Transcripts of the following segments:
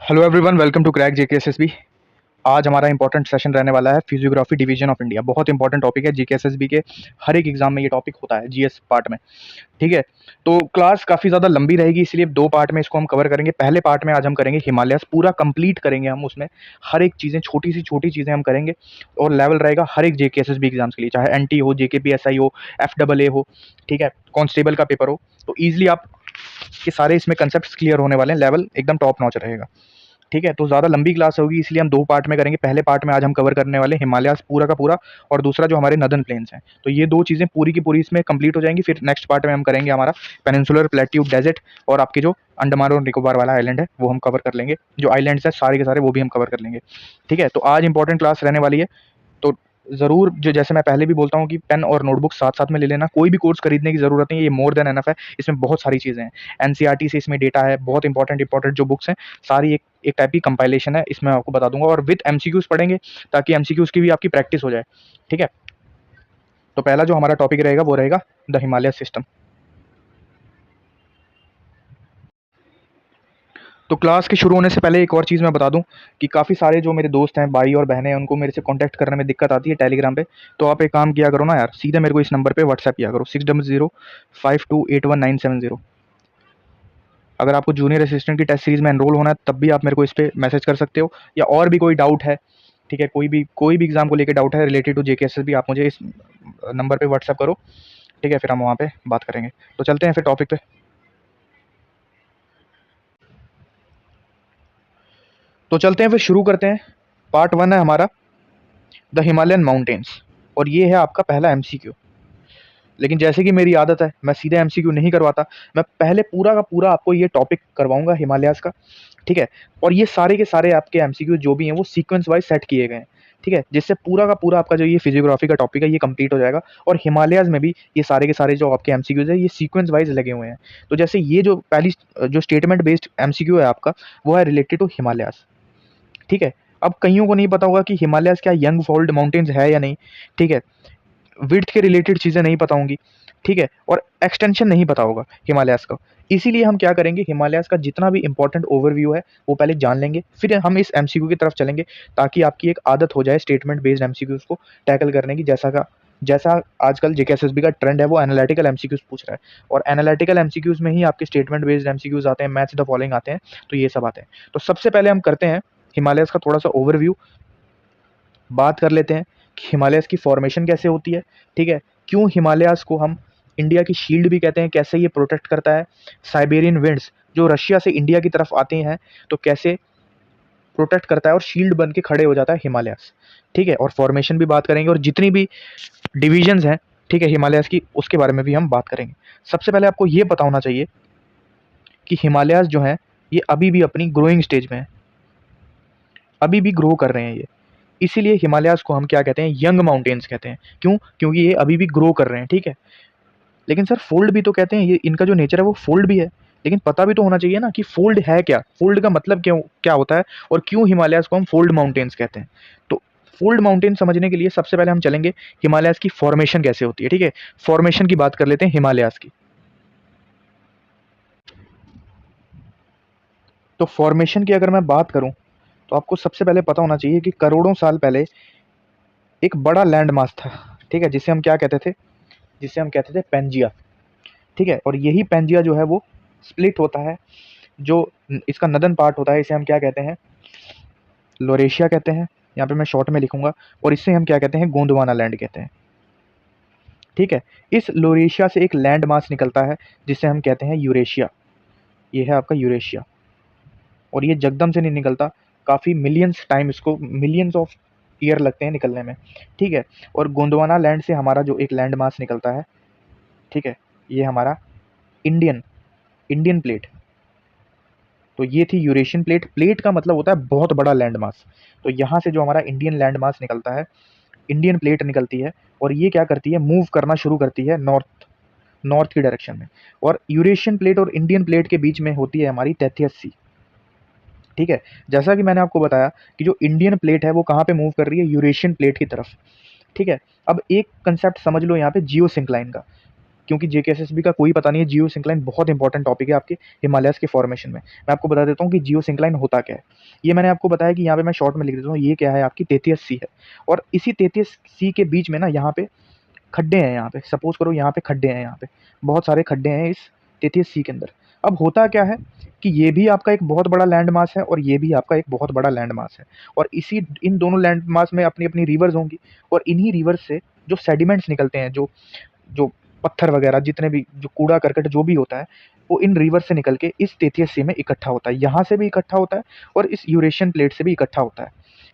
Hello everyone, welcome to crack JKSSB. आज हमारा important session रहने वाला है फिजियोग्राफी डिवीजन ऑफ इंडिया। बहुत इंपॉर्टेंट टॉपिक है जेकेएसएसबी के। हर एक एग्जाम में ये टॉपिक होता है जीएस पार्ट में। ठीक है, तो क्लास काफ़ी ज़्यादा लंबी रहेगी, इसलिए दो पार्ट में इसको हम कवर करेंगे। पहले पार्ट में आज हम करेंगे हिमालयस, पूरा कंप्लीट करेंगे हम उसमें। हर एक चीज़ें, छोटी सी छोटी चीज़ें हम करेंगे। और लेवल रहेगा हर एक जेकेएसएसबी एग्जाम्स के लिए, चाहे एनटी हो, जेकेपीएसआई हो, एफडबल ए हो, ठीक है, कांस्टेबल का पेपर हो। तो ईजिली आप के सारे इसमें कंसेप्ट क्लियर होने वाले हैं। लेवल एकदम टॉप नॉच रहेगा। ठीक है, तो ज़्यादा लंबी क्लास होगी, इसलिए हम दो पार्ट में करेंगे। पहले पार्ट में आज हम कवर करने वाले हिमालयाज़ पूरा का पूरा, और दूसरा जो हमारे नदर्न प्लेन्स हैं। तो ये दो चीज़ें पूरी की पूरी इसमें कंप्लीट हो जाएंगी। फिर नेक्स्ट पार्ट में हम करेंगे हमारा पेनिनसुलर प्लेट्यू डेजर्ट, और आपके जो अंडमान और निकोबार वाला आइलैंड है वो हम कवर कर लेंगे। जो आइलैंड्स हैं सारे के सारे वो भी हम कवर कर लेंगे। ठीक है, तो आज इंपॉर्टेंट क्लास रहने वाली है। तो ज़रूर, जो जैसे मैं पहले भी बोलता हूँ कि पेन और नोटबुक साथ-साथ में ले लेना। कोई भी कोर्स खरीदने की ज़रूरत नहीं है, ये मोर देन एनफ है। इसमें बहुत सारी चीज़ें हैं। एनसीईआरटी से इसमें डेटा है, बहुत इंपॉर्टेंट जो बुक्स हैं, सारी एक एक टाइप की कंपाइलेशन है, इसमें आपको बता दूँगा। और विथ एमसीक्यूज़ पढ़ेंगे, ताकि एमसीक्यूज़ की भी आपकी प्रैक्टिस हो जाए। ठीक है? तो पहला जो हमारा टॉपिक रहेगा वो रहेगा द हिमालय सिस्टम। तो क्लास के शुरू होने से पहले एक और चीज़ मैं बता दूं कि काफ़ी सारे जो मेरे दोस्त हैं, भाई और बहनें हैं, उनको मेरे से कांटेक्ट करने में दिक्कत आती है टेलीग्राम पे। तो आप एक काम किया करो ना यार, सीधे मेरे को इस नंबर पे व्हाट्सएप किया करो, 6005281970। अगर आपको जूनियर असिस्टेंट की टेस्ट सीरीज़ में एनरोल होना है, तब भी आप मेरे को इस पे मैसेज कर सकते हो। या और भी कोई डाउट है, ठीक है, कोई भी एग्ज़ाम को लेकर डाउट है रिलेटेड टू जेकेएसएस, भी आप मुझे इस नंबर पे व्हाट्सएप करो। ठीक है, फिर हम वहाँ पे बात करेंगे। तो चलते हैं फिर टॉपिक पे। तो चलते हैं फिर, शुरू करते हैं। पार्ट 1 है हमारा द हिमालयन माउंटेन्स, और ये है आपका पहला एमसीक्यू। लेकिन जैसे कि मेरी आदत है, मैं सीधे एमसीक्यू नहीं करवाता। मैं पहले पूरा का पूरा आपको ये टॉपिक करवाऊंगा हिमालयाज़ का। ठीक है, और ये सारे के सारे आपके एमसीक्यू जो भी हैं वो सीक्वेंस वाइज सेट किए गए हैं। ठीक है, जिससे पूरा का पूरा आपका जो ये फिजियोग्राफी का टॉपिक है ये कंप्लीट हो जाएगा। और हिमालयाज़ में भी ये सारे के सारे जो आपके एमसीक्यूज है ये सीक्वेंस वाइज लगे हुए हैं। तो जैसे ये जो पहली जो स्टेटमेंट बेस्ड एमसीक्यू है आपका, वो है रिलेटेड टू हिमालयाज़। ठीक है, अब कईयों को नहीं पता होगा कि हिमालयाज़ क्या यंग फोल्ड माउंटेन्स है या नहीं। ठीक है, विड्थ के रिलेटेड चीज़ें नहीं पता होंगी। ठीक है, और एक्सटेंशन नहीं पता होगा हिमालयाज़ का। इसीलिए हम क्या करेंगे, हिमालयाज़ का जितना भी इंपॉर्टेंट ओवरव्यू है वो पहले जान लेंगे, फिर हम इस एमसीक्यू की तरफ चलेंगे, ताकि आपकी एक आदत हो जाए स्टेटमेंट बेस्ड एमसीक्यूज को टैकल करने की। जैसा आजकल जेकेएसएसबी का ट्रेंड है, वो एनालिटिकल एमसीक्यूज पूछ रहा है, और एनालिटिकल एमसीक्यूज में ही आपके स्टेटमेंट बेस्ड एमसीक्यूज आते हैं, मैच द फॉलोइंग आते हैं। तो ये सब आते हैं। तो सबसे पहले हम करते हैं हिमालयाज़ का थोड़ा सा ओवरव्यू, बात कर लेते हैं कि हिमालयाज़ की फॉर्मेशन कैसे होती है। ठीक है, क्यों हिमालयाज़ को हम इंडिया की शील्ड भी कहते हैं, कैसे ये प्रोटेक्ट करता है। साइबेरियन विंड्स जो रशिया से इंडिया की तरफ आते हैं, तो कैसे प्रोटेक्ट करता है और शील्ड बन के खड़े हो जाता है हिमालयाज़। ठीक है, और फॉर्मेशन भी बात करेंगे, और जितनी भी डिविजन्स हैं, ठीक है, हिमालयाज़ की, उसके बारे में भी हम बात करेंगे। सबसे पहले आपको ये पता होना चाहिए कि हिमालयाज़ जो हैं ये अभी भी अपनी ग्रोइंग स्टेज में है, अभी भी ग्रो कर रहे हैं ये। इसीलिए हिमालयाज़ को हम क्या कहते हैं, यंग माउंटेन्स कहते हैं। क्यों? क्योंकि ये अभी भी ग्रो कर रहे हैं। ठीक है, लेकिन सर फोल्ड भी तो कहते हैं, ये इनका जो नेचर है वो फोल्ड भी है। लेकिन पता भी तो होना चाहिए ना कि फोल्ड है क्या, फोल्ड का मतलब क्यों क्या होता है, और क्यों हिमालयाज़ को हम फोल्ड माउंटेन्स कहते हैं। तो फोल्ड माउंटेन समझने के लिए सबसे पहले हम चलेंगे हिमालयाज़ की फॉर्मेशन कैसे होती है। ठीक है, फॉर्मेशन की बात कर लेते हैं हिमालयाज़ की। तो फॉर्मेशन की अगर मैं बात करूं, तो आपको सबसे पहले पता होना चाहिए कि करोड़ों साल पहले एक बड़ा लैंड मास था। ठीक है, जिसे हम क्या कहते थे, जिसे हम कहते थे पेंजिया। ठीक है, और यही पेंजिया जो है वो स्प्लिट होता है। जो इसका नदन पार्ट होता है, इसे हम क्या कहते हैं, लोरेशिया कहते हैं। यहाँ पे मैं शॉर्ट में लिखूंगा, और इससे हम क्या कहते हैं, गोंडवाना लैंड कहते हैं। ठीक है, इस लोरेशिया से एक लैंड मास निकलता है, जिसे हम कहते हैं यूरेशिया। ये है आपका यूरेशिया, और ये जगदम से नहीं निकलता, काफ़ी मिलियंस टाइम, इसको मिलियंस ऑफ ईयर लगते हैं निकलने में। ठीक है, और गोंडवाना लैंड से हमारा जो एक लैंड मास निकलता है, ठीक है, ये हमारा इंडियन इंडियन प्लेट। तो ये थी यूरेशियन प्लेट। प्लेट का मतलब होता है बहुत बड़ा लैंड मास। तो यहाँ से जो हमारा इंडियन लैंड मास निकलता है, इंडियन प्लेट निकलती है, और ये क्या करती है, मूव करना शुरू करती है नॉर्थ नॉर्थ की डायरेक्शन में। और यूरेशियन प्लेट और इंडियन प्लेट के बीच में होती है हमारी तैथियस सी। ठीक है, जैसा कि मैंने आपको बताया कि जो इंडियन प्लेट है वो कहाँ पे मूव कर रही है, यूरेशियन प्लेट की तरफ। ठीक है, अब एक कंसेप्ट समझ लो यहाँ पे जियो सिंक्लाइन का। क्योंकि जेकेएसएसबी का कोई पता नहीं है। जियो सिंक्लाइन बहुत इंपॉर्टेंट टॉपिक है आपके हिमालयस के फॉर्मेशन में। मैं आपको बता देता हूँ कि जियो सिंक्लाइन होता क्या है। ये मैंने आपको बताया कि यहाँ पे मैं शॉर्ट में लिख देता हूँ, ये क्या है आपकी 33 सी है, और इसी 33 सी के बीच में ना यहाँ पे खड्डे हैं। यहाँ पे सपोज करो यहाँ पे खड्डे हैं, यहाँ पे बहुत सारे खड्डे हैं इस 33 सी के अंदर। अब होता क्या है कि ये भी आपका एक बहुत बड़ा लैंड मास है और ये भी आपका एक बहुत बड़ा लैंड मास है, और इसी इन दोनों लैंड मास में अपनी अपनी रिवर्स होंगी, और इन्हीं रिवर्स से जो सेडिमेंट्स निकलते हैं, जो जो पत्थर वगैरह जितने भी जो कूड़ा करकट जो भी होता है, वो इन रिवर से निकल के इस 33 सी में इकट्ठा होता है। यहाँ से भी इकट्ठा होता है और इस यूरेशियन प्लेट से भी इकट्ठा होता है,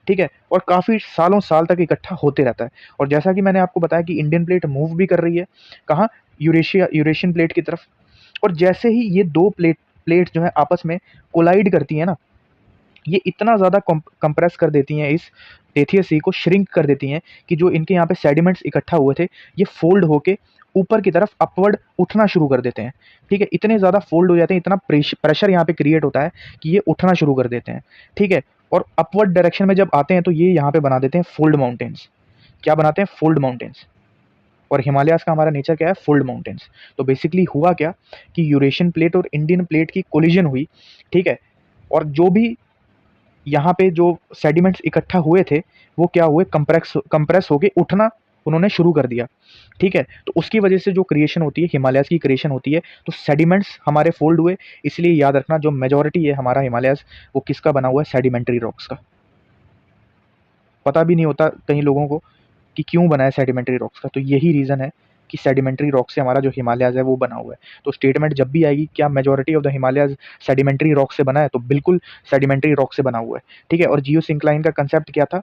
ठीक है, और काफ़ी सालों साल तक इकट्ठा होते रहता है। और जैसा कि मैंने आपको बताया कि इंडियन प्लेट मूव भी कर रही है कहाँ, यूरेशियन प्लेट की तरफ। और जैसे ही ये दो प्लेट जो है आपस में कोलाइड करती है ना, ये इतना ज़्यादा कंप्रेस कर देती हैं इस टेथियस सी को, श्रिंक कर देती हैं कि जो इनके यहाँ पे सेडिमेंट्स इकट्ठा हुए थे ये फोल्ड होके ऊपर की तरफ अपवर्ड उठना शुरू कर देते हैं, ठीक है। इतने ज़्यादा फोल्ड हो जाते हैं, इतना प्रेशर यहाँ पे क्रिएट होता है कि ये उठना शुरू कर देते हैं, ठीक है। और अपवर्ड डायरेक्शन में जब आते हैं तो ये यहाँ पे बना देते हैं फोल्ड माउंटेन्स। क्या बनाते हैं? Fold mountains. और हिमालयाज़ का हमारा नेचर क्या है? Fold mountains. तो बेसिकली हुआ क्या कि यूरेशियन प्लेट और इंडियन प्लेट की कोलिजन हुई, ठीक है, और जो भी यहाँ पे जो सेडिमेंट्स इकट्ठा हुए थे वो क्या हुए, कंप्रेस होके उठना उन्होंने शुरू कर दिया, ठीक है। तो उसकी वजह से जो क्रिएशन होती है, हिमालयाज़ की क्रिएशन होती है, तो सेडिमेंट्स हमारे फोल्ड हुए। इसलिए याद रखना जो मेजॉरिटी है हमारा हिमालयाज़ वो किसका बना हुआ है? सेडिमेंट्री रॉक्स का। पता भी नहीं होता कई लोगों को कि क्यों बना है सेडिमेंट्री रॉक्स का, तो यही रीज़न है कि सेडिमेंट्री रॉक से हमारा जो हिमालयाज़ है वो बना हुआ है। तो स्टेटमेंट जब भी आएगी क्या majority of the Himalayas sedimentary rock से बना है, तो बिल्कुल सेडिमेंट्री रॉक से बना हुआ है, ठीक है। और जियो सिंक्लाइन का कंसेप्ट क्या था?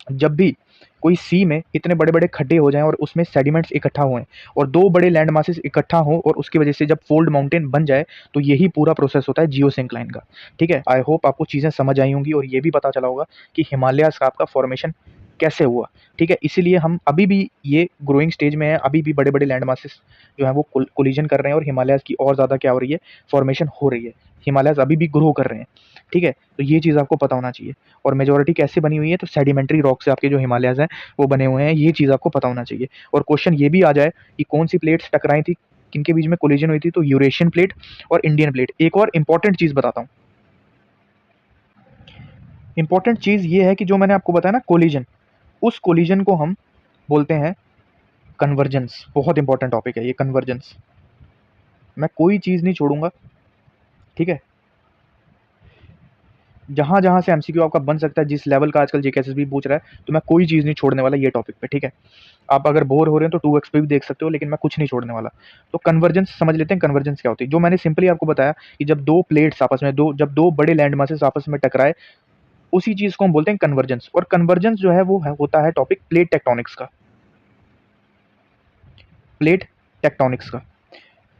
जब भी कोई सी में इतने बड़े-बड़े खड्डे हो जाएँ और उसमें सेडिमेंट्स इकट्ठा हुए और 2 बड़े लैंड मासेस इकट्ठा हों और उसकी वजह से जब फोल्ड माउंटेन बन जाए, तो यही पूरा प्रोसेस होता है जियो सिंक्लाइन का, ठीक है। आई होप आपको चीज़ें समझ आई होंगी और ये भी पता चला होगा कि हिमालयाज़ का आपका फॉर्मेशन कैसे हुआ, ठीक है। इसीलिए हम अभी भी ये ग्रोइंग स्टेज में हैं, अभी भी बड़े-बड़े लैंड मासेस जो हैं वो कोलिजन कर रहे हैं और हिमालयाज़ की और ज़्यादा क्या हो रही है? फॉर्मेशन हो रही है। हिमालयाज़ अभी भी ग्रो कर रहे हैं, ठीक है। तो ये चीज़ आपको पता होना चाहिए। और मेजॉरिटी कैसे बनी हुई है? तो सेडिमेंट्री रॉक से आपके जो हिमालयाज़ हैं वो बने हुए हैं, ये चीज़ आपको पता होना चाहिए। और क्वेश्चन ये भी आ जाए कि कौन-सी प्लेट्स टकराई थी, किनके बीच में कोलिजन हुई थी, तो यूरेशियन प्लेट और इंडियन प्लेट। एक और इम्पोर्टेंट चीज़ बताता हूँ। इम्पोर्टेंट चीज़ ये है कि जो मैंने आपको बताया ना कोलिजन, उस कोलिजन को हम बोलते हैं कन्वर्जेंस। बहुत इंपॉर्टेंट टॉपिक है ये कन्वर्जेंस। मैं कोई चीज़ नहीं छोड़ूँगा, ठीक है। जहाँ-जहाँ से एमसीक्यू आपका बन सकता है, जिस लेवल का आजकल जेकेएसएसबी पूछ रहा है, तो मैं कोई चीज़ नहीं छोड़ने वाला ये टॉपिक पे, ठीक है। आप अगर बोर हो रहे हैं तो 2x पे भी देख सकते हो, लेकिन मैं कुछ नहीं छोड़ने वाला। तो कन्वर्जेंस समझ लेते हैं, कन्वर्जेंस क्या होती है? जो मैंने सिंपली आपको बताया कि जब 2 प्लेट्स आपस में जब 2 बड़े लैंड मासेस आपस में टकराए, उसी चीज़ को हम बोलते हैं कन्वर्जेंस। और कन्वर्जेंस जो है वो होता है टॉपिक प्लेट टेक्टोनिक्स का। प्लेट टेक्टोनिक्स का।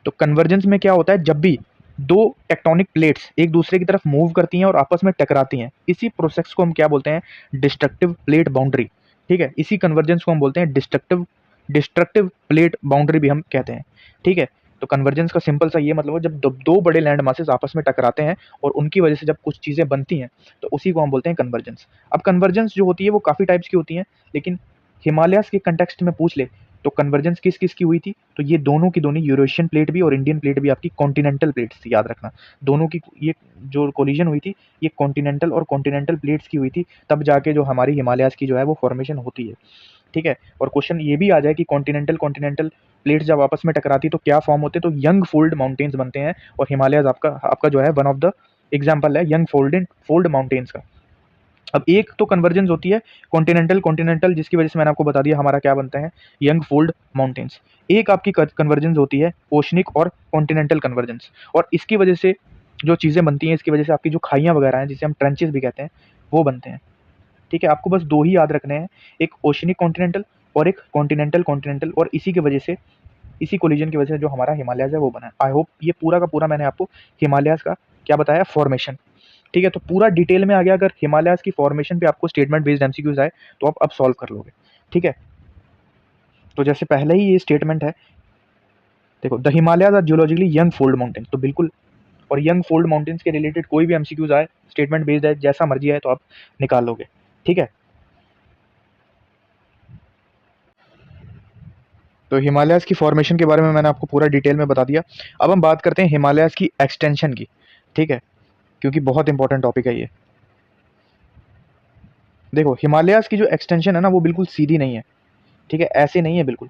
तो कन्वर्जेंस में क्या होता है? जब भी 2 टेक्टोनिक प्लेट्स एक दूसरे की तरफ मूव करती हैं और आपस में टकराती हैं, इसी प्रोसेस को हम क्या बोलते हैं? डिस्ट्रक्टिव प्लेट बाउंड्री, ठीक है। इसी कन्वर्जेंस को हम बोलते हैं डिस्ट्रक्टिव प्लेट बाउंड्री भी हम कहते हैं, ठीक है। तो कन्वर्जेंस का सिंपल सा ये मतलब है, जब 2 बड़े लैंड मासेस आपस में टकराते हैं और उनकी वजह से जब कुछ चीज़ें बनती हैं, तो उसी को हम बोलते हैं कन्वर्जेंस। अब कन्वर्जेंस जो होती है वो काफ़ी टाइप्स की होती हैं, लेकिन हिमालयाज़ के कॉन्टेक्स्ट में पूछ ले तो कन्वर्जेंस किस-किस की हुई थी? तो ये दोनों की दोनों यूरेशियन प्लेट भी और इंडियन प्लेट भी आपकी कॉन्टिनेंटल प्लेट्स थी, याद रखना। दोनों की ये जो कोलिजन हुई थी, ये कॉन्टिनेंटल प्लेट्स की हुई थी, तब जाके जो हमारी हिमालयाज़ की जो है वो फॉर्मेशन होती है, ठीक है। और क्वेश्चन ये भी आ जाए कि कॉन्टिनेंटल प्लेट्स जब आपस में टकराती है तो क्या फॉर्म होते हैं? तो यंग फोल्ड माउंटेन्स बनते हैं, और हिमालयाज़ आपका आपका जो है वन ऑफ द एग्जाम्पल है यंग फोल्ड माउंटेन्स का। अब एक तो कन्वर्जेंस होती है कॉन्टिनेंटल जिसकी वजह से मैंने आपको बता दिया हमारा क्या बनता है? Young fold mountains. एक आपकी कन्वर्जेंस होती है ओशनिक और कॉन्टिनेंटल कन्वर्जेंस, और इसकी वजह से जो चीज़ें बनती हैं, इसकी वजह से आपकी जो खाइयाँ वगैरह हैं, जिसे हम ट्रेंचेस भी कहते हैं, वो बनते हैं, ठीक है। आपको बस 2 ही याद रखने हैं, एक ओशनिक कॉन्टिनेंटल और एक कॉन्टिनेंटल, और इसी की वजह से, इसी कोलिजन की वजह से जो हमारा हिमालयाज़ है वो बना है। आई होप ये पूरा का पूरा मैंने आपको हिमालयाज़ का क्या बताया? फॉर्मेशन, ठीक है। तो पूरा डिटेल में आ गया। अगर हिमालयाज़ की फॉर्मेशन पे आपको स्टेटमेंट बेस्ड एमसीक्यूज़ आए तो आप अब सॉल्व कर लोगे, ठीक है। तो जैसे पहले ही ये स्टेटमेंट है, देखो the Himalayas are geologically young fold mountain, तो बिल्कुल। और यंग फोल्ड माउंटेन्स के रिलेटेड कोई भी एमसीक्यूज़ आए, स्टेटमेंट बेस्ड है, जैसा मर्जी आए तो आप निकाल लोगे, ठीक है। तो हिमालयाज़ की फॉर्मेशन के बारे में मैंने आपको पूरा डिटेल में बता दिया। अब हम बात करते हैं हिमालयाज़ की एक्सटेंशन की, ठीक है? क्योंकि बहुत इंपॉर्टेंट टॉपिक है ये। देखो, हिमालयाज़ की जो एक्सटेंशन है ना, वो बिल्कुल सीधी नहीं है, ठीक है? ऐसे नहीं है बिल्कुल।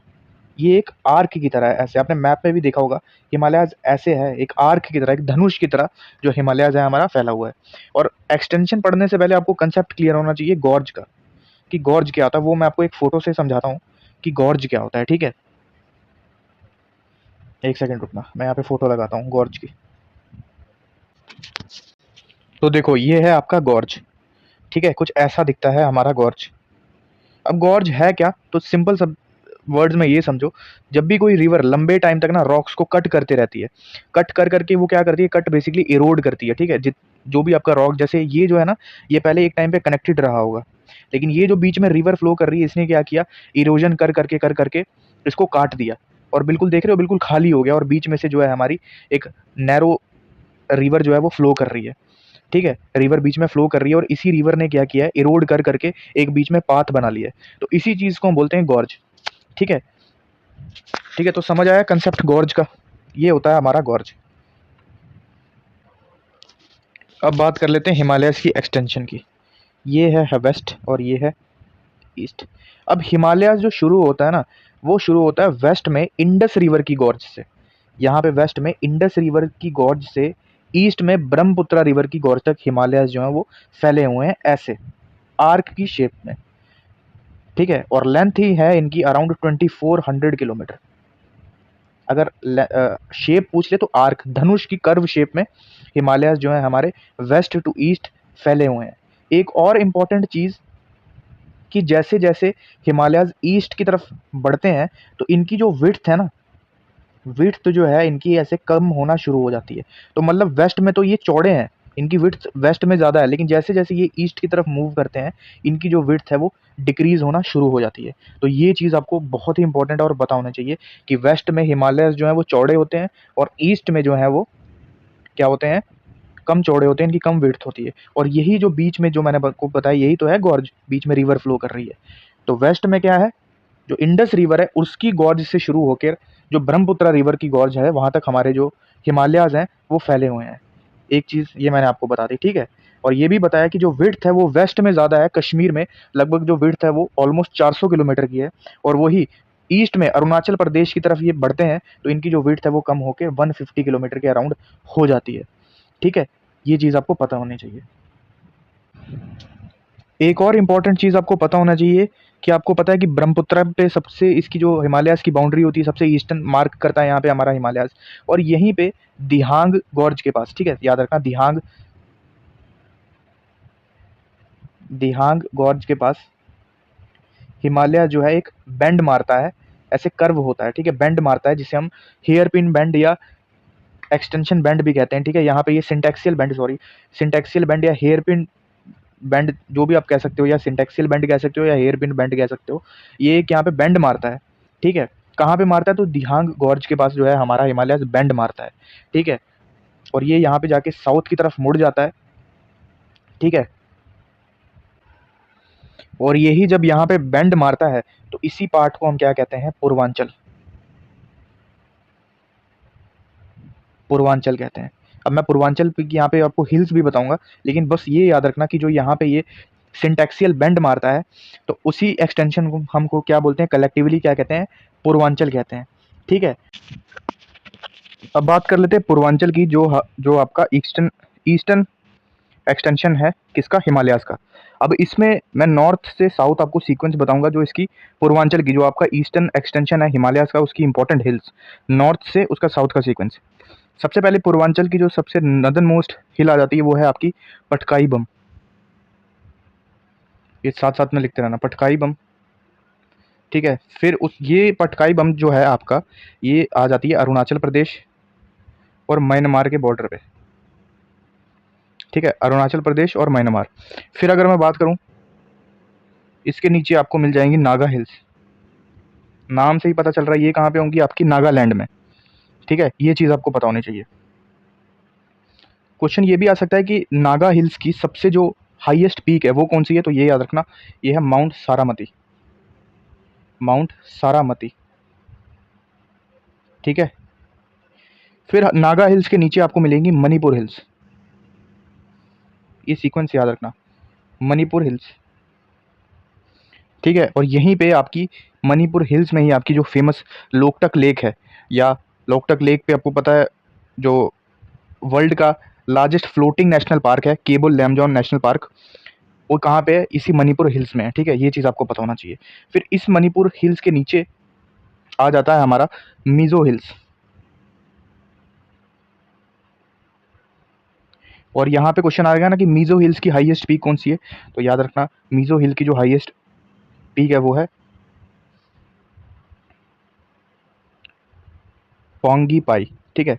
ये एक आर्क की तरह है, ऐसे आपने मैप में भी देखा होगा। हिमालयाज़ ऐसे है, एक आर्क की तरह, एक धनुष की तरह जो हिमालयाज़ है हमारा फैला हुआ है। और एक्सटेंशन पढ़ने से पहले आपको कंसेप्ट क्लियर होना चाहिए गॉर्ज का, कि गॉर्ज क्या होता है। वो मैं आपको एक फ़ोटो से समझाता हूँ कि गॉर्ज क्या होता है, ठीक है? एक सेकंड रुकना, मैं यहाँ पे फ़ोटो लगाता हूँ गॉर्ज की। तो देखो, ये है आपका गॉर्ज, ठीक है? कुछ ऐसा दिखता है हमारा गॉर्ज। अब गॉर्ज है क्या? तो सिंपल सब वर्ड्स में ये समझो, जब भी कोई रिवर लंबे टाइम तक ना रॉक्स को कट करते रहती है, कट कर करके वो क्या करती है, कट बेसिकली इरोड करती है, ठीक है? जो भी आपका रॉक, जैसे ये जो है ना, ये पहले एक टाइम पे कनेक्टेड रहा होगा, लेकिन ये जो बीच में रिवर फ्लो कर रही है, इसने क्या किया, इरोजन कर करके इसको काट दिया, और बिल्कुल देख रहे हो, बिल्कुल खाली हो गया, और बीच में से जो है हमारी एक नैरो रिवर जो है वो फ्लो कर रही है, ठीक है? रिवर बीच में फ्लो कर रही है, और इसी रिवर ने क्या किया है, इरोड कर करके एक बीच में पाथ बना लिया है। तो इसी चीज़ को हम बोलते हैं गॉर्ज, ठीक है? ठीक है, तो समझ आया कंसेप्ट गॉर्ज का? ये होता है हमारा गॉर्ज। अब बात कर लेते हैं हिमालयस की एक्सटेंशन की। ये है वेस्ट और ये है ईस्ट। अब हिमालयस जो शुरू होता है ना, वो शुरू होता है वेस्ट में इंडस रिवर की गॉर्ज से। यहाँ पे वेस्ट में इंडस रिवर की गॉर्ज से ईस्ट में ब्रह्मपुत्रा रिवर की गॉर्ज तक हिमालयस जो है वो फैले हुए हैं, ऐसे आर्क की शेप में, ठीक है? और लेंथ ही है इनकी अराउंड 2400 किलोमीटर। अगर शेप पूछ ले तो आर्क, धनुष की कर्व शेप में हिमालयाज़ जो है हमारे वेस्ट टू ईस्ट फैले हुए हैं। एक और इम्पॉर्टेंट चीज़ कि जैसे-जैसे हिमालयाज़ ईस्ट की तरफ बढ़ते हैं, तो इनकी जो विड्थ है ना, विड्थ जो है इनकी ऐसे कम होना शुरू हो जाती है। तो मतलब वेस्ट में तो ये चौड़े हैं, इनकी विड्थ वेस्ट में ज़्यादा है, लेकिन जैसे-जैसे ये ईस्ट की तरफ मूव करते हैं, इनकी जो विड्थ है वो डिक्रीज़ होना शुरू हो जाती है। तो ये चीज़ आपको बहुत ही इम्पोर्टेंट और पता होना चाहिए कि वेस्ट में हिमालयस जो हैं वो चौड़े होते हैं, और ईस्ट में जो है वो क्या होते हैं, कम चौड़े होते हैं, इनकी कम विड्थ होती है। और यही जो बीच में जो मैंने आपको बताया, यही तो है गॉर्ज, बीच में रिवर फ्लो कर रही है। तो वेस्ट में क्या है, जो इंडस रिवर है उसकी गॉर्ज से शुरू होकर जो ब्रह्मपुत्रा रिवर की गॉर्ज है, वहाँ तक हमारे जो हिमालयाज़ हैं वो फैले हुए हैं। एक चीज़ ये मैंने आपको बता दी, ठीक है? और ये भी बताया कि जो विड्थ है वो वेस्ट में ज़्यादा है, कश्मीर में लगभग जो विड्थ है वो ऑलमोस्ट 400 किलोमीटर की है, और वही ईस्ट में अरुणाचल प्रदेश की तरफ ये बढ़ते हैं, तो इनकी जो विड्थ है वो कम होके 150 किलोमीटर के अराउंड हो जाती है, ठीक है? ये चीज़ आपको पता होनी चाहिए। एक और इम्पॉर्टेंट चीज़ आपको पता होना चाहिए कि आपको पता है कि ब्रह्मपुत्रा पे सबसे इसकी जो हिमालयाज़ की बाउंड्री होती है, सबसे ईस्टर्न मार्क करता है यहाँ पे हमारा हिमालयाज़, और यहीं पे दिहांग गॉर्ज के पास, ठीक है? याद रखना, दिहांग दिहांग गॉर्ज के पास हिमालय जो है एक बेंड मारता है, ऐसे कर्व होता है, ठीक है? बेंड मारता है, जिसे हम हेयर पिन बेंड या एक्सटेंशन बेंड भी कहते हैं, ठीक है? यहाँ पे ये सिंटैक्सियल बेंड, सॉरी, सिंटैक्सियल बेंड या हेयर पिन बेंड, जो भी आप कह सकते हो, या सिंटैक्सियल बेंड कह सकते हो, या हेयर पिन बेंड कह सकते हो। ये एक यहाँ पे बेंड मारता है, ठीक है? कहाँ पे मारता है? तो दिहांग गॉर्ज के पास जो है हमारा हिमालय बेंड मारता है, ठीक है? और ये यहाँ पे जाके साउथ की तरफ मुड़ जाता है, ठीक है? और यही जब यहाँ पे बेंड मारता है, तो इसी पार्ट को हम क्या कहते हैं? पूर्वांचल। पूर्वांचल कहते हैं। अब मैं पूर्वांचल पे यहाँ पे आपको हिल्स भी बताऊँगा, लेकिन बस ये याद रखना कि जो यहाँ पे ये सिंटैक्सियल बेंड मारता है, तो उसी एक्सटेंशन को हमको क्या बोलते हैं, कलेक्टिवली क्या कहते हैं? पूर्वांचल कहते हैं, ठीक है? अब बात कर लेते हैं पूर्वांचल की, जो आपका ईस्टर्न ईस्टर्न एक्सटेंशन है किसका? हिमालयाज़ का। अब इसमें मैं नॉर्थ से साउथ आपको सीक्वेंस बताऊँगा, जो इसकी पूर्वांचल की जो आपका ईस्टर्न एक्सटेंशन है हिमालयाज़ का, उसकी इंपॉर्टेंट हिल्स, नॉर्थ से उसका साउथ का सीक्वेंस। सबसे पहले पूर्वांचल की जो सबसे नदर्न मोस्ट हिल आ जाती है, वो है आपकी पटकाई बम। ये साथ-साथ में लिखते रहना, पटकाई बम, ठीक है? फिर उस ये पटकाई बम जो है आपका, ये आ जाती है अरुणाचल प्रदेश और म्यांमार के बॉर्डर पे, ठीक है? अरुणाचल प्रदेश और म्यांमार। फिर अगर मैं बात करूँ, इसके नीचे आपको मिल जाएँगी नागा हिल्स। नाम से ही पता चल रहा है ये कहाँ पे होंगी, आपकी नागालैंड में, ठीक है? ये चीज़ आपको पता होनी चाहिए। क्वेश्चन ये भी आ सकता है कि नागा हिल्स की सबसे जो हाईएस्ट पीक है वो कौन-सी है? तो ये याद रखना, ये है माउंट सारामती। माउंट सारामती, ठीक है। फिर नागा हिल्स के नीचे आपको मिलेंगी मणिपुर हिल्स। ये सीक्वेंस याद रखना, मणिपुर हिल्स, ठीक है। और यहीं पे आपकी मणिपुर हिल्स में ही आपकी जो फेमस लोकटक लेक है, या लोकटक लेक पे आपको पता है जो वर्ल्ड का लार्जेस्ट फ्लोटिंग नेशनल पार्क है, केबुल लैमजॉन नेशनल पार्क, वो कहाँ पे है? इसी मणिपुर हिल्स में है, ठीक है। ये चीज़ आपको पता होना चाहिए। फिर इस मणिपुर हिल्स के नीचे आ जाता है हमारा मिजो हिल्स, और यहाँ पे क्वेश्चन आएगा ना कि मिजो हिल्स की हाईएस्ट पीक कौन सी है, तो याद रखना मिजो हिल की जो हाईएस्ट पीक है वो है पोंगी पाई, ठीक है।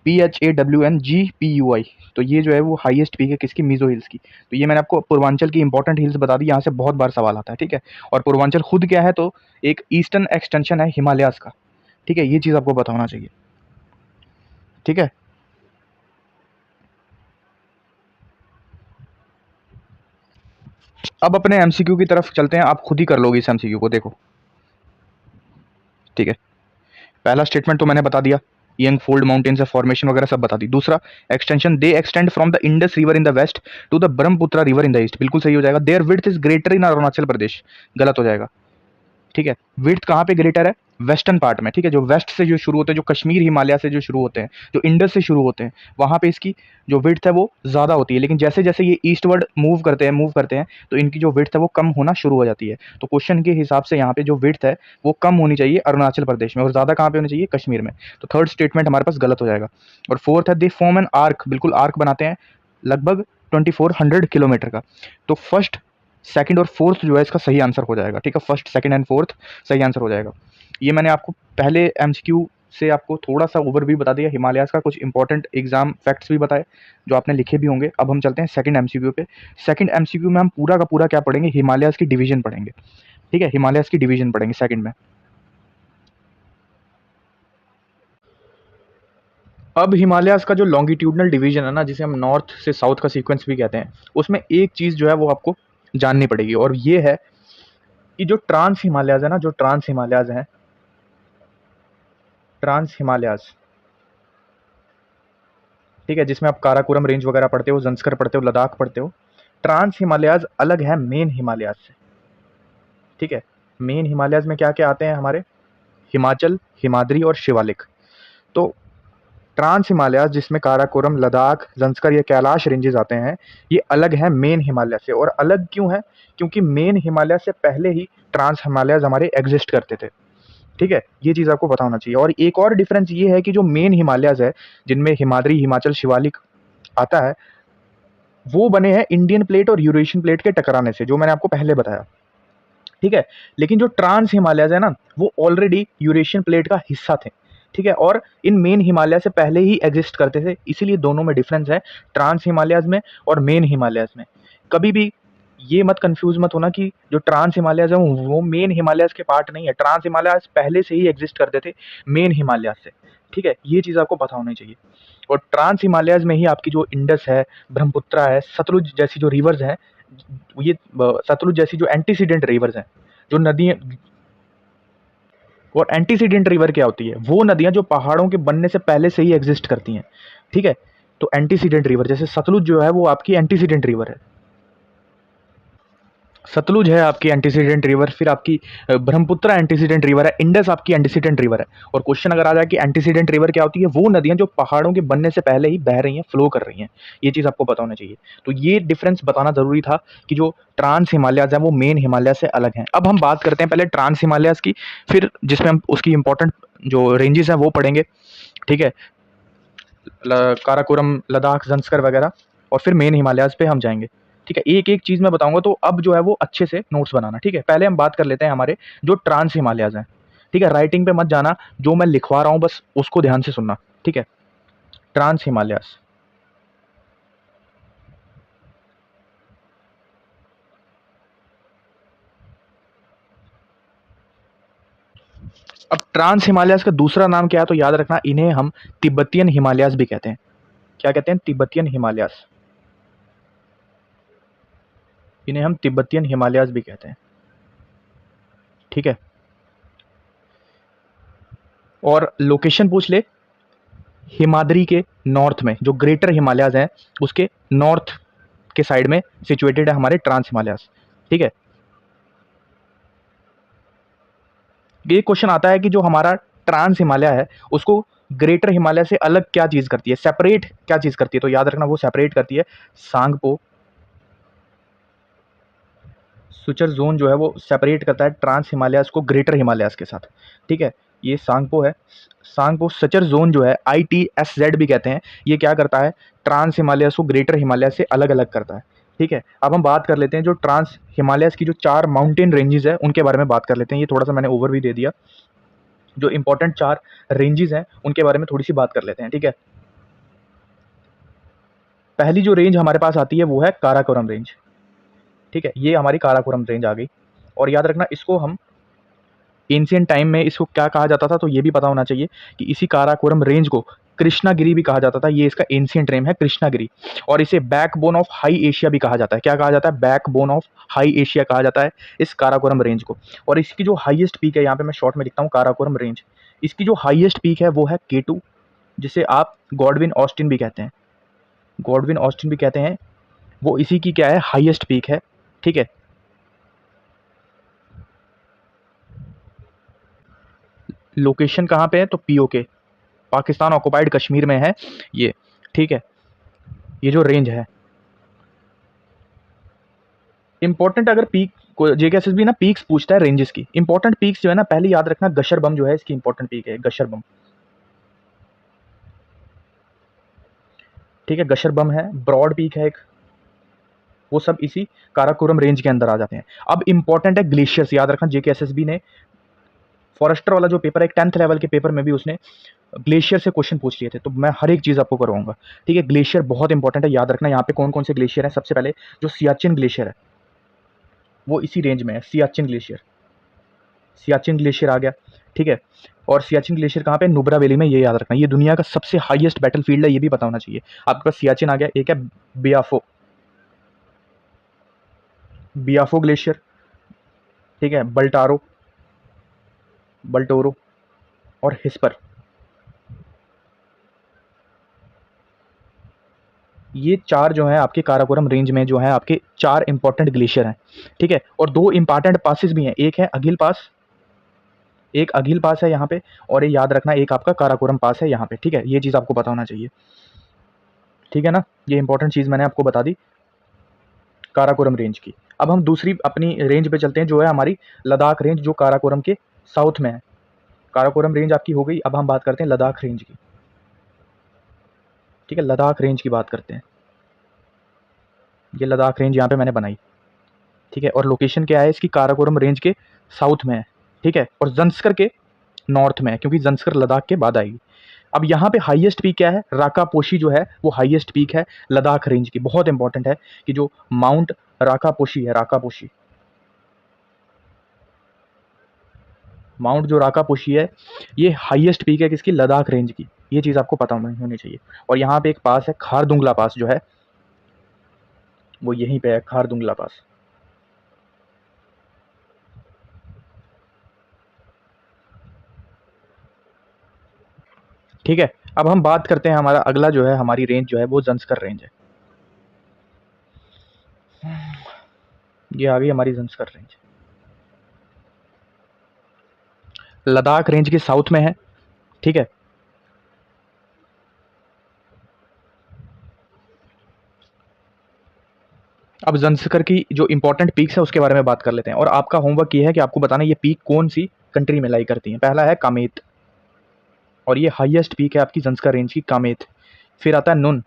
PHAWNGPUI। तो ये जो है वो हाईएस्ट पीक है किसकी? मिजो हिल्स की। तो ये मैंने आपको पूर्वांचल की इंपॉर्टेंट हिल्स बता दी, यहाँ से बहुत बार सवाल आता है, ठीक है। और पूर्वांचल खुद क्या है? तो एक ईस्टर्न एक्सटेंशन है हिमालयाज का, ठीक है। ये चीज़ आपको पता होना चाहिए, ठीक है। अब अपने एमसीक्यू की तरफ चलते हैं, आप खुद ही कर लोगे इस एमसीक्यू को, देखो, ठीक है। पहला स्टेटमेंट तो मैंने बता दिया, यंग फोल्ड माउंटेन्स फॉर्मेशन वगैरह सब बता दी। दूसरा, extension, they extend from the Indus river in the west to the Brahmaputra river in the east, बिल्कुल सही हो जाएगा। Their width is greater in Arunachal Pradesh, गलत हो जाएगा, ठीक है। विड्थ कहाँ पे ग्रेटर है? वेस्टर्न पार्ट में, ठीक है। जो वेस्ट से जो शुरू होते हैं, जो कश्मीर हिमालय से जो शुरू होते हैं, जो इंडस से शुरू होते हैं, वहाँ पे इसकी जो विड्थ है वो ज़्यादा होती है। लेकिन जैसे जैसे ये ईस्टवर्ड मूव करते हैं तो इनकी जो विड्थ है वो कम होना शुरू हो जाती है। तो क्वेश्चन के हिसाब से यहाँ पे जो विड्थ है वो कम होनी चाहिए अरुणाचल प्रदेश में, और ज़्यादा कहाँ पे होनी चाहिए? कश्मीर में। तो थर्ड स्टेटमेंट हमारे पास गलत हो जाएगा। और फोर्थ है, दे फॉर्म एन आर्क, बिल्कुल आर्क बनाते हैं लगभग 2400 किलोमीटर का। तो फर्स्ट, सेकंड और फोर्थ जो है इसका सही आंसर हो जाएगा, ठीक है। फर्स्ट, सेकंड एंड फोर्थ सही आंसर हो जाएगा। ये मैंने आपको पहले एमसीक्यू से आपको थोड़ा सा ओवरव्यू बता दिया, हिमालयाज़ का कुछ इंपॉर्टेंट एग्जाम फैक्ट्स भी बताए जो आपने लिखे भी होंगे। अब हम चलते हैं सेकंड एमसीक्यू पे। सेकंड एमसीक्यू में हम पूरा का पूरा क्या पढ़ेंगे? हिमालयाज़ की डिवीजन पढ़ेंगे, ठीक है। हिमालयाज़ की डिवीजन पढ़ेंगे सेकंड में। अब हिमालयाज़ का जो लॉन्गिट्यूडनल डिवीजन है ना, जिसे हम नॉर्थ से साउथ का सीक्वेंस भी कहते हैं, उसमें एक चीज़ जो है वो आपको जाननी पड़ेगी, और ये है कि जो ट्रांस हिमालयाज़ है ना, जो ट्रांस हिमालयाज़ हैं, ट्रांस हिमालयाज़, ठीक है, जिसमें आप काराकोरम रेंज वगैरह पढ़ते हो, जंस्कर पढ़ते हो, लद्दाख पढ़ते हो। ट्रांस हिमालयाज़ अलग है मेन हिमालयाज़ से, ठीक है। मेन हिमालयाज़ में क्या क्या आते हैं हमारे? हिमाचल, हिमाद्री और शिवालिक। तो ट्रांस हिमालयाज़ जिसमें काराकोरम, लद्दाख, जंस्कर, ये कैलाश रेंजेस आते हैं, ये अलग है मेन हिमालय से। और अलग क्यों है? क्योंकि मेन हिमालय से पहले ही ट्रांस हिमालयाज़ हमारे एग्जिस्ट करते थे, ठीक है। ये चीज़ आपको पता होना चाहिए। और एक और डिफरेंस ये है कि जो मेन हिमालयाज़ है, जिनमें हिमाद्री, हिमाचल, शिवालिक आता है, वो बने हैं इंडियन प्लेट और यूरेशियन प्लेट के टकराने से, जो मैंने आपको पहले बताया, ठीक है। लेकिन जो ट्रांस हिमालयाज़ है ना, वो ऑलरेडी यूरेशियन प्लेट का हिस्सा थे, ठीक है। और इन मेन हिमालय से पहले ही एग्जिस्ट करते थे, इसीलिए दोनों में डिफरेंस है, ट्रांस हिमालयाज़ में और मेन हिमालयाज़ में। कभी भी ये मत कंफ्यूज मत होना कि जो ट्रांस हिमालयाज़ है वो मेन हिमालयाज़ के पार्ट नहीं है। ट्रांस हिमालयाज़ पहले से ही एग्जिस्ट करते थे मेन हिमालयाज़ से, ठीक है। ये चीज़ आपको पता होनी चाहिए। और ट्रांस हिमालयाज़ में ही आपकी जो इंडस है, ब्रह्मपुत्रा है, सतलुज जैसी जो रिवर्स हैं, ये सतलुज जैसी जो एंटीसीडेंट रिवर्स हैं, जो नदियाँ। और एंटीसीडेंट रिवर क्या होती है? वो नदियाँ जो पहाड़ों के बनने से पहले से ही एग्जिस्ट करती हैं, ठीक है। तो एंटीसीडेंट रिवर, जैसे सतलुज जो है वो आपकी एंटीसीडेंट रिवर है। सतलुज है आपकी एंटीसीडेंट रिवर, फिर आपकी ब्रह्मपुत्र एंटीसीडेंट रिवर है, इंडस आपकी एंटीसीडेंट रिवर है। और क्वेश्चन अगर आ जाए कि एंटीसीडेंट रिवर क्या होती है, वो नदियां जो पहाड़ों के बनने से पहले ही बह रही हैं, फ्लो कर रही हैं। ये चीज़ आपको पता होना चाहिए। तो ये डिफरेंस बताना जरूरी था कि जो ट्रांस हिमालयाज है वो मेन हिमालय से अलग हैं। अब हम बात करते हैं पहले ट्रांस हिमालयाज की, फिर जिसमें हम उसकी इंपॉर्टेंट जो रेंजेस हैं वो पढ़ेंगे, ठीक है। काराकोरम, लद्दाख, जंस्कर वगैरह, और फिर मेन हिमालयाज पे हम जाएंगे, ठीक है। एक एक चीज़ मैं बताऊंगा, तो अब जो है वो अच्छे से नोट्स बनाना, ठीक है। पहले हम बात कर लेते हैं हमारे जो ट्रांस हिमालयाज हैं, ठीक है। राइटिंग पे मत जाना, जो मैं लिखवा रहा हूँ बस उसको ध्यान से सुनना, ठीक है। ट्रांस हिमालयाज। अब ट्रांस हिमालयाज का दूसरा नाम क्या है? तो याद रखना, इन्हें हम तिब्बतियन हिमालयाज भी कहते हैं। क्या कहते हैं? तिब्बतियन हिमालयाज। इन्हें हम तिब्बतियन हिमालयाज भी कहते हैं, ठीक है। और लोकेशन पूछ ले, हिमाद्री के नॉर्थ में, जो ग्रेटर हिमालयाज हैं उसके नॉर्थ के साइड में सिचुएटेड है हमारे ट्रांस हिमालयाज। ठीक है, ये क्वेश्चन आता है कि जो हमारा ट्रांस हिमालय है उसको ग्रेटर हिमालय से अलग क्या चीज करती है, सेपरेट क्या चीज करती है, तो याद रखना वो सेपरेट करती है सांगपो। सुचर जोन जो है वो सेपरेट करता है ट्रांस हिमालयाज को ग्रेटर हिमालयाज के साथ। ठीक है, ये सांगपो है। सांगपो सचर जोन जो है ITSZ भी कहते हैं, ये क्या करता है, ट्रांस हिमालयाज को ग्रेटर हिमालय से अलग अलग करता है। ठीक है, अब हम बात कर लेते हैं जो ट्रांस हिमालयाज की जो 4 माउंटेन रेंजेस है उनके बारे में बात कर लेते हैं। ये थोड़ा सा मैंने ओवरव्यू दे दिया, जो इंपॉर्टेंट 4 रेंजेस हैं उनके बारे में थोड़ी सी बात कर लेते हैं। ठीक है, पहली जो रेंज हमारे पास आती है वो है काराकोरम रेंज। ठीक है, ये हमारी काराकोरम रेंज आ गई। और याद रखना इसको हम एंशियंट टाइम में इसको क्या कहा जाता था, तो ये भी पता होना चाहिए कि इसी काराकोरम रेंज को कृष्णागिरी भी कहा जाता था। ये इसका एंशियंट नेम है कृष्णागिरी। और इसे बैकबोन ऑफ हाई एशिया भी कहा जाता है। क्या कहा जाता है, बैकबोन ऑफ हाई एशिया कहा जाता है इस काराकोरम रेंज को। और इसकी जो हाईएस्ट पीक है, यहाँ पे मैं शॉर्ट में लिखता हूँ काराकोरम रेंज, इसकी जो हाईएस्ट पीक है वो है K2, जिसे आप गॉडविन ऑस्टिन भी कहते हैं, गॉडविन ऑस्टिन भी कहते हैं। वो इसी की क्या है, हाईएस्ट पीक है। ठीक है, लोकेशन कहाँ पे है, तो POK, पाकिस्तान ऑक्युपाइड कश्मीर में है ये। ठीक है, ये जो रेंज है इंपॉर्टेंट, अगर पीक को JKSSB ना पीक्स पूछता है रेंजेस की, इंपॉर्टेंट पीक्स जो है ना, पहले याद रखना गशर बम जो है इसकी इंपॉर्टेंट पीक है, गशर बम। ठीक है, गशर बम है, ब्रॉड पीक है एक, वो सब इसी काराकोरम रेंज के अंदर आ जाते हैं। अब इंपॉर्टेंट है ग्लेशियर्स, याद रखना JKSSB ने फॉरेस्टर वाला जो पेपर है 10th लेवल के पेपर में भी उसने ग्लेशियर से क्वेश्चन पूछ लिए थे, तो मैं हर एक चीज़ आपको करवाऊंगा। ठीक है, ग्लेशियर बहुत इंपॉर्टेंट है, याद रखना यहाँ पे कौन कौन से ग्लेशियर है। सबसे पहले जो सियाचिन ग्लेशियर है वो इसी रेंज में है, सियाचिन ग्लेशियर, सियाचिन ग्लेशियर आ गया। ठीक है, और सियाचिन ग्लेशियर कहाँ पे, नुब्रा वैली में, ये याद रखना। ये दुनिया का सबसे हाईएस्ट बैटलफील्ड है, ये भी पता होना चाहिए आपके पास। सियाचिन आ गया, एक है बियाफो, बियाफो ग्लेशियर। ठीक है, बल्टारो, बल्टोरो और हिस्पर, ये 4 जो हैं आपके काराकोरम रेंज में जो है आपके 4 इंपॉर्टेंट ग्लेशियर हैं। ठीक है, और 2 इंपॉर्टेंट पासेस भी हैं, एक है अघिल पास, एक अघिल पास है यहाँ पे, और ये याद रखना एक आपका काराकोरम पास है यहाँ पे। ठीक है, ये चीज़ आपको पता होना चाहिए। ठीक है ना, ये इंपॉर्टेंट चीज़ मैंने आपको बता दी काराकोरम रेंज की। अब हम दूसरी अपनी रेंज पे चलते हैं, जो है हमारी लद्दाख रेंज, जो काराकोरम के साउथ में है। काराकोरम रेंज आपकी हो गई, अब हम बात करते हैं लद्दाख रेंज की। ठीक है, लद्दाख रेंज की बात करते हैं। ये लद्दाख रेंज यहाँ पे मैंने बनाई। ठीक है, और लोकेशन क्या है इसकी, काराकोरम रेंज के साउथ में है। ठीक है, और जंस्कर के नॉर्थ में है, क्योंकि जंस्कर लद्दाख के बाद आएगी। अब यहाँ पे हाईएस्ट पीक क्या है, राकापोशी जो है वो हाईएस्ट पीक है लद्दाख रेंज की। बहुत इंपॉर्टेंट है कि जो माउंट राकापोशी है, राकापोशी, माउंट जो राकापोशी है ये हाईएस्ट पीक है किसकी, लद्दाख रेंज की। ये चीज़ आपको पता होनी चाहिए। और यहाँ पे एक पास है खारदुंगला पास जो है, वो यहीं पे है, खारदुंगला पास। ठीक है, अब हम बात करते हैं, हमारा अगला जो है, हमारी रेंज जो है वो जंस्कर रेंज है। ये आ गई हमारी जंस्कर रेंज, लद्दाख रेंज के साउथ में है। ठीक है, अब जंस्कर की जो इंपॉर्टेंट पीक्स है उसके बारे में बात कर लेते हैं। और आपका होमवर्क ये है कि आपको बताना ये पीक कौन सी कंट्री में लाई करती है। पहला है कामेत, और ये हाईएस्ट पीक है आपकी जंस्कर रेंज की, कामेत। फिर आता है नुन।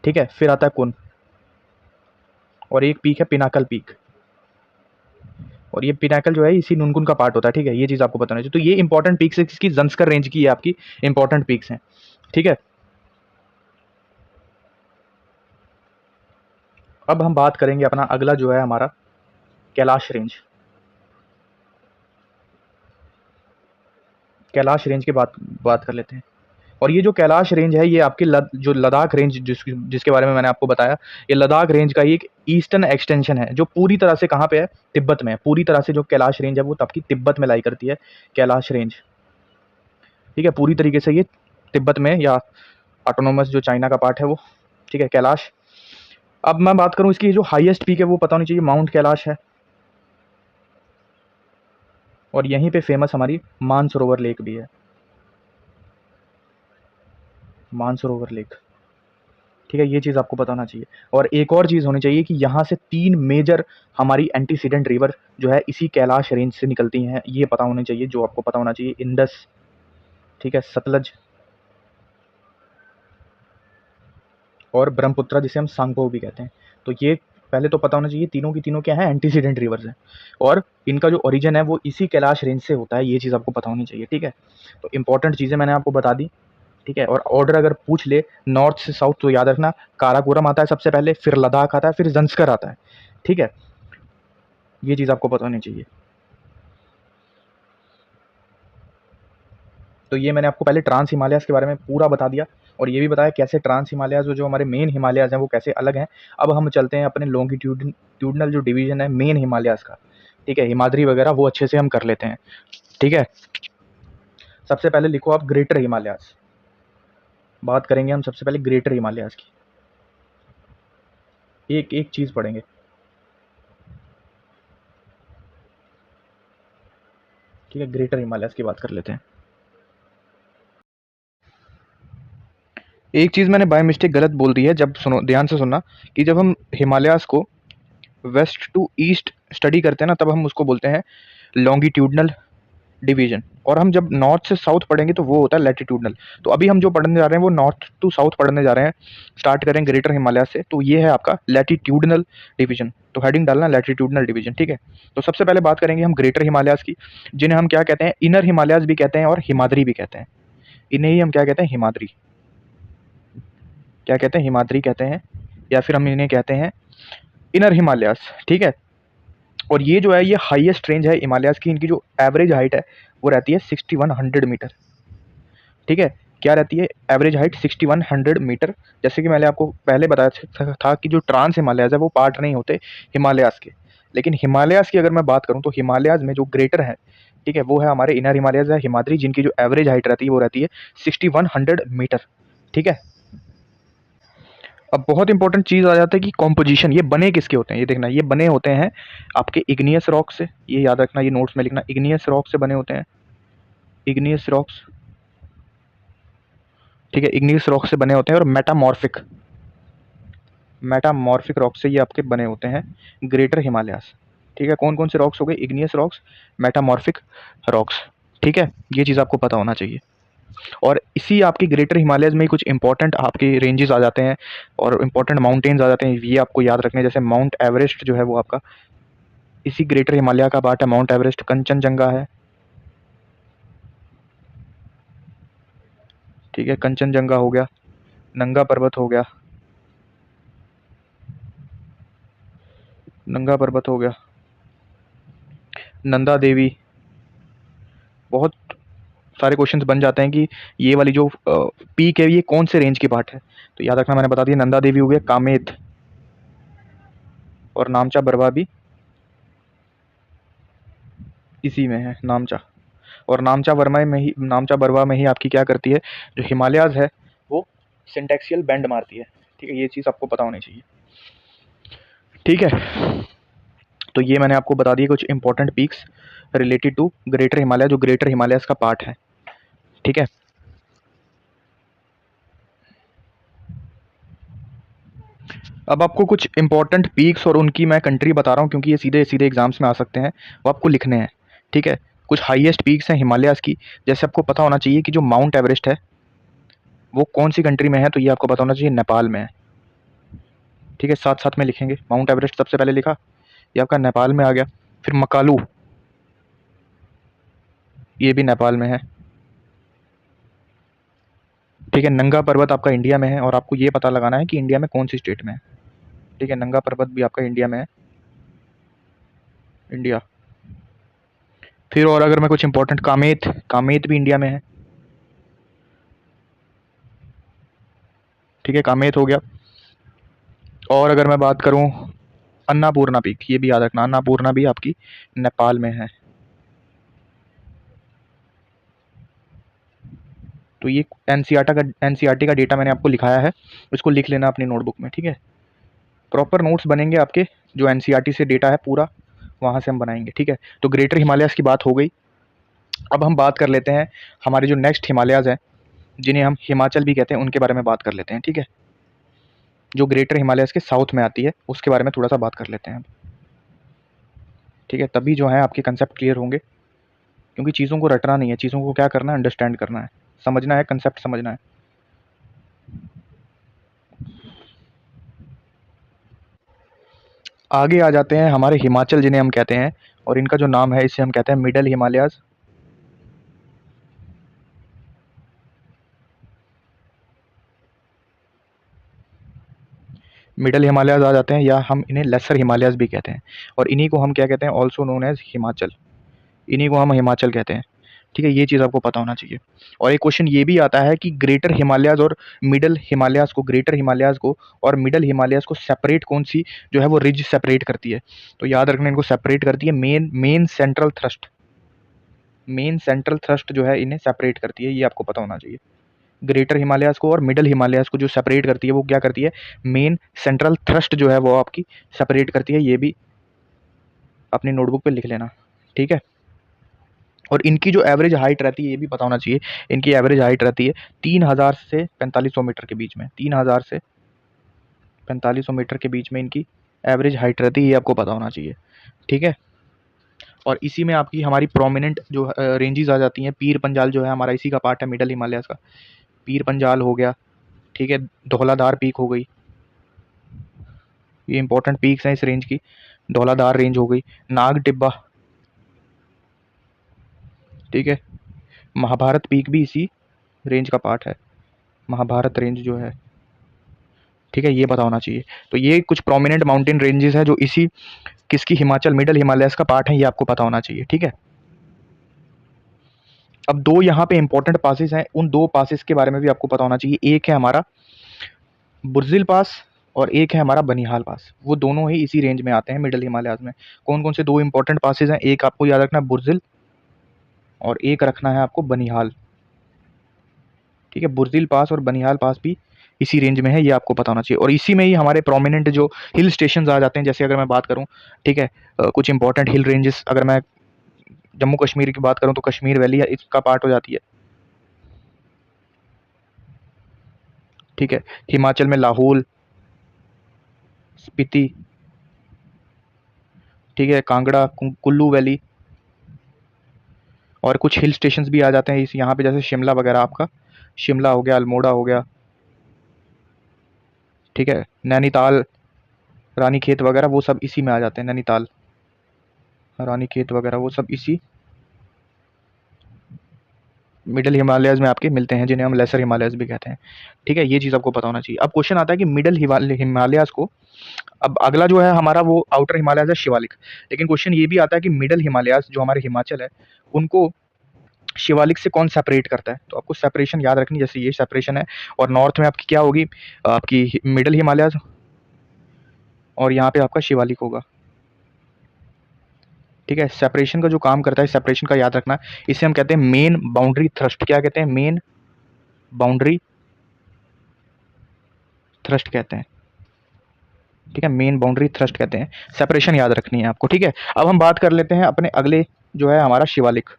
ठीक है, फिर आता है कुन, और एक पीक है पिनाकल पीक, और ये पिनाकल जो है इसी नुनकुन का पार्ट होता है। ठीक है, ये चीज़ आपको बताना चाहिए। तो ये इंपॉर्टेंट पीक्स है किसकी, जंस्कर रेंज की, ये आपकी इंपॉर्टेंट पीक्स हैं। ठीक है, अब हम बात करेंगे अपना अगला जो है हमारा कैलाश रेंज। कैलाश रेंज की बात बात कर लेते हैं। और ये जो कैलाश रेंज है ये आपकी जो लद्दाख रेंज जिसके बारे में मैंने आपको बताया, ये लद्दाख रेंज का ही एक ईस्टर्न एक्सटेंशन है जो पूरी तरह से कहाँ पे है, तिब्बत में है। पूरी तरह से जो कैलाश रेंज है वो आपकी तिब्बत में लाई करती है, कैलाश रेंज। ठीक है, पूरी तरीके से ये तिब्बत में, या ऑटोनोमस जो चाइना का पार्ट है वो। ठीक है, कैलाश। अब मैं बात करूं इसकी जो हाईएस्ट पीक है वो पता होनी चाहिए, माउंट कैलाश है। और यहीं पे फेमस हमारी मानसरोवर लेक भी है, मानसरोवर लेक। ठीक है, ये चीज़ आपको पता होना चाहिए। और एक और चीज़ होनी चाहिए कि यहाँ से 3 मेजर हमारी एंटीसीडेंट रिवर जो है इसी कैलाश रेंज से निकलती हैं, ये पता होनी चाहिए, जो आपको पता होना चाहिए। इंडस, ठीक है, सतलज और ब्रह्मपुत्रा, जिसे हम सांगपो भी कहते हैं। तो ये पहले तो पता होना चाहिए, तीनों की तीनों क्या है, एंटीसीडेंट रिवर्स हैं, और इनका जो ओरिजिन है वो इसी कैलाश रेंज से होता है, ये चीज़ आपको पता होनी चाहिए। ठीक है, तो इंपॉर्टेंट चीज़ें मैंने आपको बता दी। ठीक है, और ऑर्डर अगर पूछ ले नॉर्थ से साउथ तो याद रखना, काराकोरम आता है सबसे पहले, फिर लद्दाख आता है, फिर जंस्कर आता है। ठीक है, ये चीज़ आपको पता होनी चाहिए। तो ये मैंने आपको पहले ट्रांस हिमालयाज़ के बारे में पूरा बता दिया, और ये भी बताया कैसे ट्रांस हिमालयाज़ जो हमारे मेन हिमालयाज़ हैं वो कैसे अलग हैं। अब हम चलते हैं अपने लॉन्गिट्यूडनल जो डिवीजन है मेन हिमालयाज़ का। ठीक है, हिमाद्री वगैरह वो अच्छे से हम कर लेते हैं। ठीक है, सबसे पहले लिखो आप ग्रेटर हिमालयाज़। बात करेंगे हम सबसे पहले ग्रेटर हिमालयाज़ की, एक एक चीज़ पढ़ेंगे। ठीक है, ग्रेटर हिमालयाज़ की बात कर लेते हैं। एक चीज़ मैंने बाय मिस्टेक गलत बोल दी है, जब सुनो ध्यान से सुनना, कि जब हम हिमालयाज़ को वेस्ट टू ईस्ट स्टडी करते हैं ना, तब हम उसको बोलते हैं लॉन्गिट्यूडनल डिवीजन, और हम जब नॉर्थ से साउथ पढ़ेंगे तो वो होता है लैटिट्यूडनल। तो अभी हम जो पढ़ने जा रहे हैं वो नॉर्थ टू साउथ पढ़ने जा रहे हैं, स्टार्ट करें ग्रेटर हिमालय से, तो ये है आपका लैटिट्यूडनल डिवीजन। तो हेडिंग डालना लैटिट्यूडनल डिवीजन। ठीक है, तो सबसे पहले बात करेंगे हम ग्रेटर हिमालयाज की, जिन्हें हम क्या कहते हैं, इनर हिमालयाज भी कहते हैं और हिमाद्री भी कहते हैं। इन्हें ही हम क्या कहते हैं, हिमाद्री, क्या कहते हैं, हिमाद्री कहते हैं, या फिर हम इन्हें कहते हैं इनर हिमालयाज। ठीक है, और ये जो है ये हाईएस्ट रेंज है हिमालयाज की, इनकी जो एवरेज हाइट है वो रहती है 6100 मीटर। ठीक है, क्या रहती है एवरेज हाइट, 6100 मीटर। जैसे कि मैंने आपको पहले बताया था कि जो ट्रांस हिमालयाज है वो पार्ट नहीं होते हिमालयाज के, लेकिन हिमालयाज की अगर मैं बात करूं तो हिमालयाज में जो ग्रेटर है, ठीक है, वो है हमारे इनर हिमालयाज है, हिमाद्री, जिनकी जो एवरेज हाइट रहती है वो रहती है 6100 मीटर। ठीक है, अब बहुत इंपॉर्टेंट चीज़ आ जाता है कि कॉम्पोजिशन, ये बने किसके होते हैं, ये देखना, ये बने होते हैं आपके इग्नियस रॉक से, ये याद रखना, ये नोट्स में लिखना, इग्नियस रॉक से बने होते हैं, इग्नियस रॉक्स। ठीक है, इग्नियस रॉक से बने होते हैं, और मेटामॉर्फिक, मेटामॉर्फिक रॉक से ये आपके बने होते हैं ग्रेटर हिमालयास। ठीक है, कौन कौन से रॉक्स हो गए, इग्नियस रॉक्स, मेटामॉर्फिक रॉक्स। ठीक है, ये चीज़ आपको पता होना चाहिए। और इसी आपकी ग्रेटर हिमालयज में कुछ इंपॉर्टेंट आपके रेंजेस आ जाते हैं और इंपॉर्टेंट माउंटेन्स आ जाते हैं, ये आपको याद रखने, जैसे माउंट एवरेस्ट जो है वो आपका इसी ग्रेटर हिमालय का पार्ट है, माउंट एवरेस्ट, कंचनजंगा है। ठीक है, कंचनजंगा हो गया, नंगा पर्वत हो गया, नंगा पर्वत हो गया, नंदा देवी। बहुत सारे क्वेश्चंस बन जाते हैं कि ये वाली जो पीक है ये कौन से रेंज की पार्ट है, तो याद रखना, मैंने बता दिया, नंदा देवी हो गया, कामेत, और नामचा बरवा भी इसी में है, नामचा। और नामचा वर्मा में ही, नामचा बरवा में ही आपकी क्या करती है, जो हिमालयाज है वो सिंटेक्सियल बैंड मारती है। ठीक है, ये चीज़ आपको पता होनी चाहिए। ठीक है, तो ये मैंने आपको बता दिए कुछ important peaks related to greater Himalaya, जो ग्रेटर हिमालयस का पार्ट है। ठीक है, अब आपको कुछ इंपॉर्टेंट पीक्स और उनकी मैं कंट्री बता रहा हूँ, क्योंकि ये सीधे सीधे एग्जाम्स में आ सकते हैं, वो आपको लिखने हैं। ठीक है, कुछ हाईएस्ट पीक्स हैं हिमालयाज की, जैसे आपको पता होना चाहिए कि जो माउंट एवरेस्ट है वो कौन सी कंट्री में है, तो ये आपको पता होना चाहिए नेपाल में है। ठीक है, साथ साथ में लिखेंगे, माउंट एवरेस्ट सबसे पहले लिखा, ये आपका नेपाल में आ गया। फिर मकालू, ये भी नेपाल में है। ठीक है, नंगा पर्वत आपका इंडिया में है, और आपको ये पता लगाना है कि इंडिया में कौन सी स्टेट में है। ठीक है, नंगा पर्वत भी आपका इंडिया में है, इंडिया। फिर और अगर मैं कुछ इंपॉर्टेंट, कामेत, कामेत भी इंडिया में है। ठीक है, कामेत हो गया। और अगर मैं बात करूँ अन्नापूर्णा पीक, ये भी याद रखना, अन्नापूर्णा भी आपकी नेपाल में है। तो ये एनसीईआरटी का डेटा मैंने आपको लिखाया है, इसको लिख लेना अपनी नोटबुक में, ठीक है। प्रॉपर नोट्स बनेंगे आपके, जो एनसीईआरटी से डेटा है पूरा वहाँ से हम बनाएंगे, ठीक है। तो ग्रेटर हिमालयाज़ की बात हो गई। अब हम बात कर लेते हैं हमारे जो नेक्स्ट हिमालयाज़ हैं, जिन्हें हम हिमाचल भी कहते हैं, उनके बारे में बात कर लेते हैं, ठीक है। जो ग्रेटर हिमालयाज़ के साउथ में आती है उसके बारे में थोड़ा सा बात कर लेते हैं, ठीक है। तभी जो है आपके कंसेप्ट क्लियर होंगे, क्योंकि चीज़ों को रटना नहीं है, चीज़ों को क्या करना है, अंडरस्टैंड करना है, समझना है, कंसेप्ट समझना है। आगे आ जाते हैं हमारे हिमाचल, जिन्हें हम कहते हैं, और इनका जो नाम है इसे हम कहते हैं मिडल हिमालयाज़। मिडल हिमालयाज़ आ जाते हैं, या हम इन्हें लेसर हिमालयाज़ भी कहते हैं, और इन्हीं को हम क्या कहते हैं, ऑल्सो नोन एज हिमाचल, इन्हीं को हम हिमाचल कहते हैं, ठीक है। ये चीज़ आपको पता होना चाहिए। और एक क्वेश्चन ये भी आता है कि ग्रेटर हिमालयाज़ और मिडल हिमालयाज़ को, ग्रेटर हिमालयाज़ को और मिडल हिमालयाज़ को सेपरेट कौन सी जो है वो रिज सेपरेट करती है। तो याद रखना, इनको सेपरेट करती है main central thrust, main central thrust जो है इन्हें सेपरेट करती है, ये आपको पता होना चाहिए। ग्रेटर हिमालयाज़ को और मिडल हिमालयाज़ को जो सेपरेट करती है वो क्या करती है, मेन सेंट्रल थ्रस्ट जो है वो आपकी सेपरेट करती है, ये भी अपनी नोटबुक पे लिख लेना, ठीक है। और इनकी जो एवरेज हाइट रहती है ये भी पता होना चाहिए, इनकी एवरेज हाइट रहती है 3000 से 4500 मीटर के बीच में, 3000 से 4500 मीटर के बीच में इनकी एवरेज हाइट रहती है, ये आपको पता होना चाहिए, ठीक है। और इसी में आपकी हमारी प्रोमिनेंट जो रेंजेस आ जाती हैं, पीर पंजाल जो है हमारा इसी का पार्ट है, मिडल हिमालयाज़ का। पीर पंजाल हो गया, ठीक है, धौलाधार पीक हो गई, ये इंपॉर्टेंट पीक्स हैं इस रेंज की। धौलाधार रेंज हो गई, नाग टिब्बा, ठीक है। महाभारत पीक भी इसी रेंज का पार्ट है, महाभारत रेंज जो है, ठीक है, ये पता होना चाहिए। तो ये कुछ प्रोमिनेंट माउंटेन रेंजेस हैं जो इसी किसकी, हिमाचल मिडल हिमालयाज़ का पार्ट है, ये आपको पता होना चाहिए, ठीक है। अब दो यहाँ पे इंपॉर्टेंट पासेस हैं, उन दो पासेस के बारे में भी आपको पता होना चाहिए। एक है हमारा बुर्जिल पास और एक है हमारा बनिहाल पास, वो दोनों ही इसी रेंज में आते हैं मिडल हिमालयाज़ में। कौन कौन से दो इंपॉर्टेंट पासेस हैं, एक आपको याद रखना है बुर्जिल, और एक रखना है आपको बनिहाल, ठीक है। बुर्जिल पास और बनिहाल पास भी इसी रेंज में है, ये आपको पता होना चाहिए। और इसी में ही हमारे प्रोमिनेंट जो हिल स्टेशंस आ जाते हैं, जैसे अगर मैं बात करूं, ठीक है, कुछ इंपॉर्टेंट हिल रेंजेस, अगर मैं जम्मू कश्मीर की बात करूं तो कश्मीर वैली इसका पार्ट हो जाती है, ठीक है। हिमाचल में लाहौल, स्पीति, ठीक है, कांगड़ा, कुल्लू वैली, और कुछ हिल स्टेशंस भी आ जाते हैं इस यहाँ पे, जैसे शिमला वगैरह, आपका शिमला हो गया, अल्मोड़ा हो गया, ठीक है, नैनीताल, रानीखेत वगैरह, वो सब इसी में आ जाते हैं। नैनीताल, रानीखेत वगैरह वो सब इसी मिडल हिमालयाज़ में आपके मिलते हैं, जिन्हें हम लेसर हिमालयाज़ भी कहते हैं, ठीक है। ये चीज़ आपको पता होना चाहिए। अब क्वेश्चन आता है कि मिडल हिमालयाज़ को, अब अगला जो है हमारा वो आउटर हिमालयाज़ है, शिवालिक। लेकिन क्वेश्चन ये भी आता है कि मिडल हिमालयाज़ जो हमारे हिमाचल है, उनको शिवालिक से कौन सेपरेट करता है। तो आपको सेपरेशन याद रखनी, जैसे ये सेपरेशन है, और नॉर्थ में आपकी क्या होगी, आपकी मिडल हिमालयाज़, और यहाँ पे आपका शिवालिक होगा, ठीक है। सेपरेशन का जो काम करता है, सेपरेशन का याद रखना, इसे हम कहते हैं मेन बाउंड्री थ्रस्ट। क्या कहते हैं, मेन बाउंड्री थ्रस्ट कहते हैं, ठीक है, मेन बाउंड्री थ्रस्ट कहते हैं। सेपरेशन याद रखनी है आपको, ठीक है। अब हम बात कर लेते हैं अपने अगले जो है हमारा शिवालिक,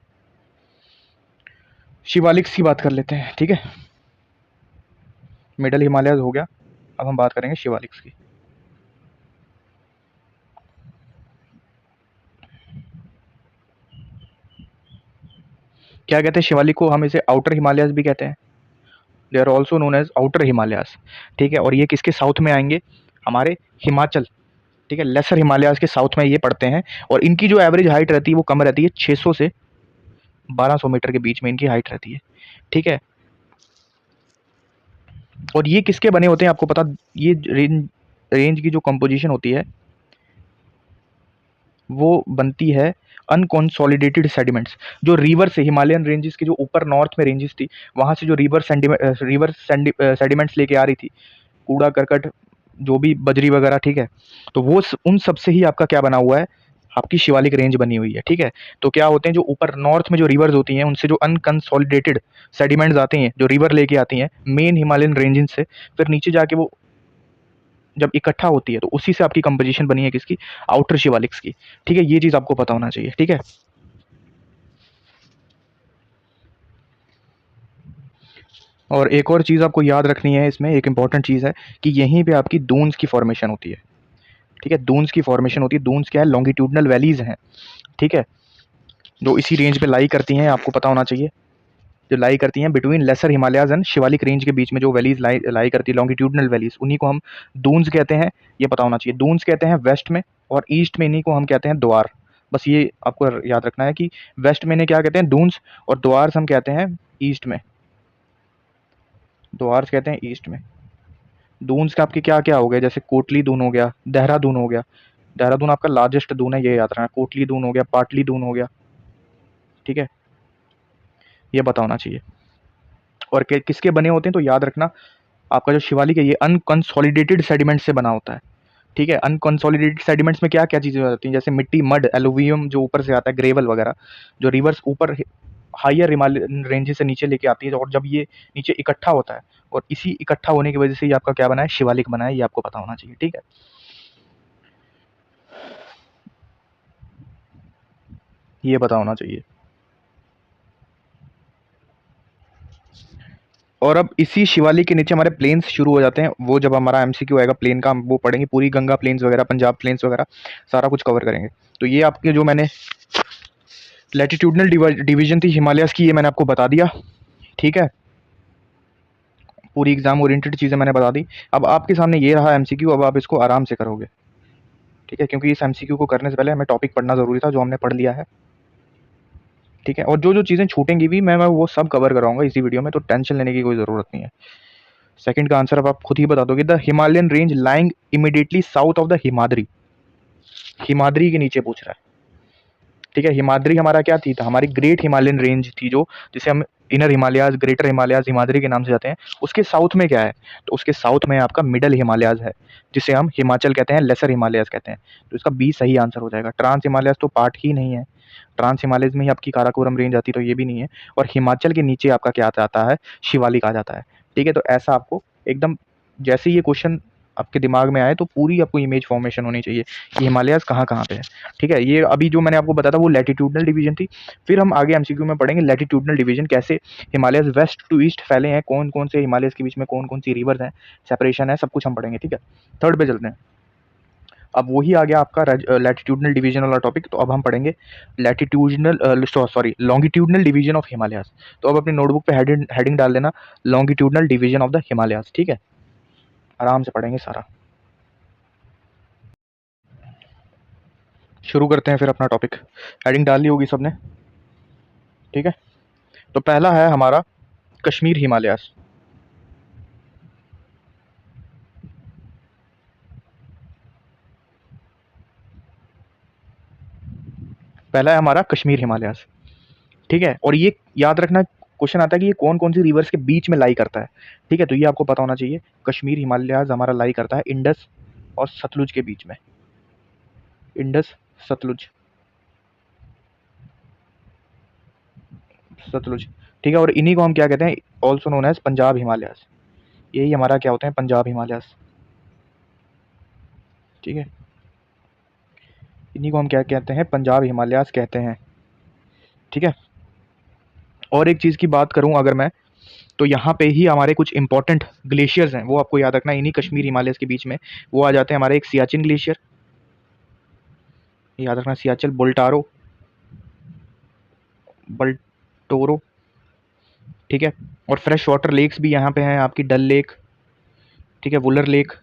शिवालिक की बात कर लेते हैं, ठीक है। मिडल हिमालयाज हो गया, अब हम बात करेंगे शिवालिक की। क्या कहते हैं शिवालिक को, हम इसे आउटर हिमालयाज भी कहते हैं, they are also known as outer Himalayas, ठीक है। और ये किसके साउथ में आएंगे, हमारे हिमाचल, ठीक है, लेसर हिमालयाज के साउथ में ये पड़ते हैं। और इनकी जो एवरेज हाइट रहती है वो कम रहती है, 600 से 1200 मीटर के बीच में इनकी हाइट रहती है, ठीक है। और ये किसके बने होते हैं आपको पता, ये रेंज की जो कंपोजिशन होती है वो बनती है अनकंसोलिडेटेड सेडिमेंट्स, जो रिवर से हिमालयन रेंजेस के जो ऊपर नॉर्थ में रेंजेस थी, वहाँ से जो रिवर सेडिमेंट्स लेके आ रही थी, कूड़ा करकट, जो भी बजरी वगैरह, ठीक है, तो वो उन सब से ही आपका क्या बना हुआ है, आपकी शिवालिक रेंज बनी हुई है, ठीक है। तो क्या होते हैं, जो ऊपर नॉर्थ में जो रिवर्स होती हैं, उनसे जो अनकंसोलिडेटेड सेडिमेंट्स आती हैं, जो रिवर लेके आती हैं मेन हिमालयन रेंजेस से, फिर नीचे जाके वो जब इकट्ठा होती है, तो उसी से आपकी कंपोजिशन बनी है किसकी, आउटर शिवालिक्स की, ठीक है। ये चीज़ आपको पता होना चाहिए, ठीक है। और एक और चीज़ आपको याद रखनी है इसमें, एक इंपॉर्टेंट चीज़ है कि यहीं पे आपकी दून्स की फॉर्मेशन होती है, ठीक है। दून्स की फॉर्मेशन होती है, दून्स क्या है, लॉन्गिट्यूडनल वैलीज हैं, ठीक है, जो इसी रेंज पे लाई करती हैं, आपको पता होना चाहिए। जो लाई करती हैं between lesser Himalayas and Shivalik range के बीच में जो वैलीज लाई लाई करती है, लॉन्गिट्यूडनल वैलीज, उन्हीं को हम दून्स कहते हैं, ये पता होना चाहिए। दून्स कहते हैं वेस्ट में, और ईस्ट में इन्हीं को हम कहते हैं द्वार। बस ये आपको याद रखना है कि वेस्ट में इन्हें क्या कहते हैं, दून्स, और द्वार हम कहते हैं ईस्ट में, द्वार कहते हैं ईस्ट में। दून्स का आपके क्या क्या हो गया, जैसे कोटली दून हो गया, देहरादून हो गया, देहरादून आपका लार्जेस्ट दून है, ये याद रखना। कोटली दून हो गया, पाटली दून हो गया, ठीक है, ये पता होना चाहिए। और किसके बने होते हैं, तो याद रखना, आपका जो शिवालिक है ये अनकंसोलिडेटेड सेडिमेंट से बना होता है, ठीक है। अनकंसोलिडेटेड सेडिमेंट्स में क्या क्या चीज़ें हो जाती हैं, जैसे मिट्टी, मड, एलुवियम जो ऊपर से आता है, ग्रेवल वगैरह, जो रिवर्स ऊपर हायर हिमालयन रेंजेस से नीचे लेके आती है, और जब ये नीचे इकट्ठा होता है, और इसी इकट्ठा होने की वजह से ये आपका क्या बना है, शिवालिक बना है, ये आपको पता होना चाहिए, ठीक है। ये पता होना चाहिए। और अब इसी शिवालिक के नीचे हमारे प्लेन्स शुरू हो जाते हैं, वो जब हमारा एमसीक्यू आएगा प्लेन का, हम वो पढ़ेंगे, पूरी गंगा प्लेन्स वगैरह, पंजाब प्लेन्स वगैरह, सारा कुछ कवर करेंगे। तो ये आपके जो मैंने लैटिट्यूडनल डिवीजन थी हिमालयस की, ये मैंने आपको बता दिया, ठीक है। पूरी एग्जाम ओरिएंटेड चीज़ें मैंने बता दी। अब आपके सामने ये रहा एमसीक्यू, अब आप इसको आराम से करोगे, ठीक है, क्योंकि इस एमसीक्यू को करने से पहले हमें टॉपिक पढ़ना ज़रूरी था, जो हमने पढ़ लिया है, ठीक है। और जो जो चीज़ें छूटेंगी भी मैं वो सब कवर कराऊंगा इसी वीडियो में, तो टेंशन लेने की कोई ज़रूरत नहीं है। सेकंड का आंसर अब आप खुद ही बता दोगे, the Himalayan range lying immediately south of the Himadri, Himadri के नीचे पूछ रहा है, ठीक है। हिमाद्री हमारा क्या थी, था हमारी ग्रेट हिमालयन रेंज थी, जो जिसे हम इनर हिमालयाज, ग्रेटर हिमालयाज, हिमाद्री के नाम से जाते हैं। उसके साउथ में क्या है, तो उसके साउथ में आपका मिडल हिमालयाज है, जिसे हम हिमाचल कहते हैं, लेसर हिमालयाज कहते हैं। तो इसका बी सही आंसर हो जाएगा। ट्रांस हिमालयाज तो पार्ट ही नहीं है, ट्रांस हिमालयज में ही आपकी काराकोरम रेंज आती, तो ये भी नहीं है। और हिमाचल के नीचे आपका क्या आता है, शिवालिक आ जाता है, ठीक है। तो ऐसा आपको एकदम, जैसे ये क्वेश्चन आपके दिमाग में आए, तो पूरी आपको इमेज फॉर्मेशन होनी चाहिए कि हिमालयाज कहाँ कहाँ पे है, ठीक है। ये अभी जो मैंने आपको बताया था वो लैटिट्यूडनल डिवीजन थी। फिर हम आगे एमसीक्यू में पढ़ेंगे लैटिट्यूडनल डिवीजन, कैसे हिमालयस वेस्ट टू ईस्ट फैले हैं, कौन कौन से हिमालयस के बीच में कौन कौन सी रिवर्स हैं, सेपरेशन है, सब कुछ हम पढ़ेंगे, ठीक है। थर्ड पे चलते हैं। अब वही आ गया आपका लैटिट्यूडनल डिवीजन वाला टॉपिक। तो अब हम पढ़ेंगे latitudinal, sorry, longitudinal division of Himalayas. तो अब अपनी नोटबुक पे हेडिंग डाल देना, longitudinal division of the Himalayas, ठीक है। आराम से पढ़ेंगे सारा। शुरू करते हैं फिर अपना टॉपिक। हेडिंग डाल ली होगी सबने, ठीक है। तो पहला है हमारा कश्मीर हिमालयास। पहला है हमारा कश्मीर हिमालयास, ठीक है। और ये याद रखना, क्वेश्चन आता है कि ये कौन कौन सी रिवर्स के बीच में लाई करता है, ठीक है। तो ये आपको पता होना चाहिए, कश्मीर हिमालयास हमारा लाई करता है इंडस और सतलुज के बीच में, इंडस, सतलुज, सतलुज, ठीक है। और इन्हीं को हम क्या कहते हैं, also known as Punjab Himalayas. यही हमारा क्या होते हैं, पंजाब हिमालयास, ठीक है। इन्हीं को हम क्या कहते हैं, पंजाब हिमालयास कहते हैं, ठीक है। और एक चीज़ की बात करूं अगर मैं, तो यहाँ पे ही हमारे कुछ इंपॉर्टेंट ग्लेशियर्स हैं, वो आपको याद रखना है, इन्हीं कश्मीर हिमालयस के बीच में वो आ जाते हैं हमारे। एक सियाचिन ग्लेशियर, याद रखना, सियाचिन, बोल्टारो, बल्टोरो, ठीक है। और फ्रेश वाटर लेक्स भी यहाँ पे हैं, आपकी डल लेक, ठीक है, वुलर लेक,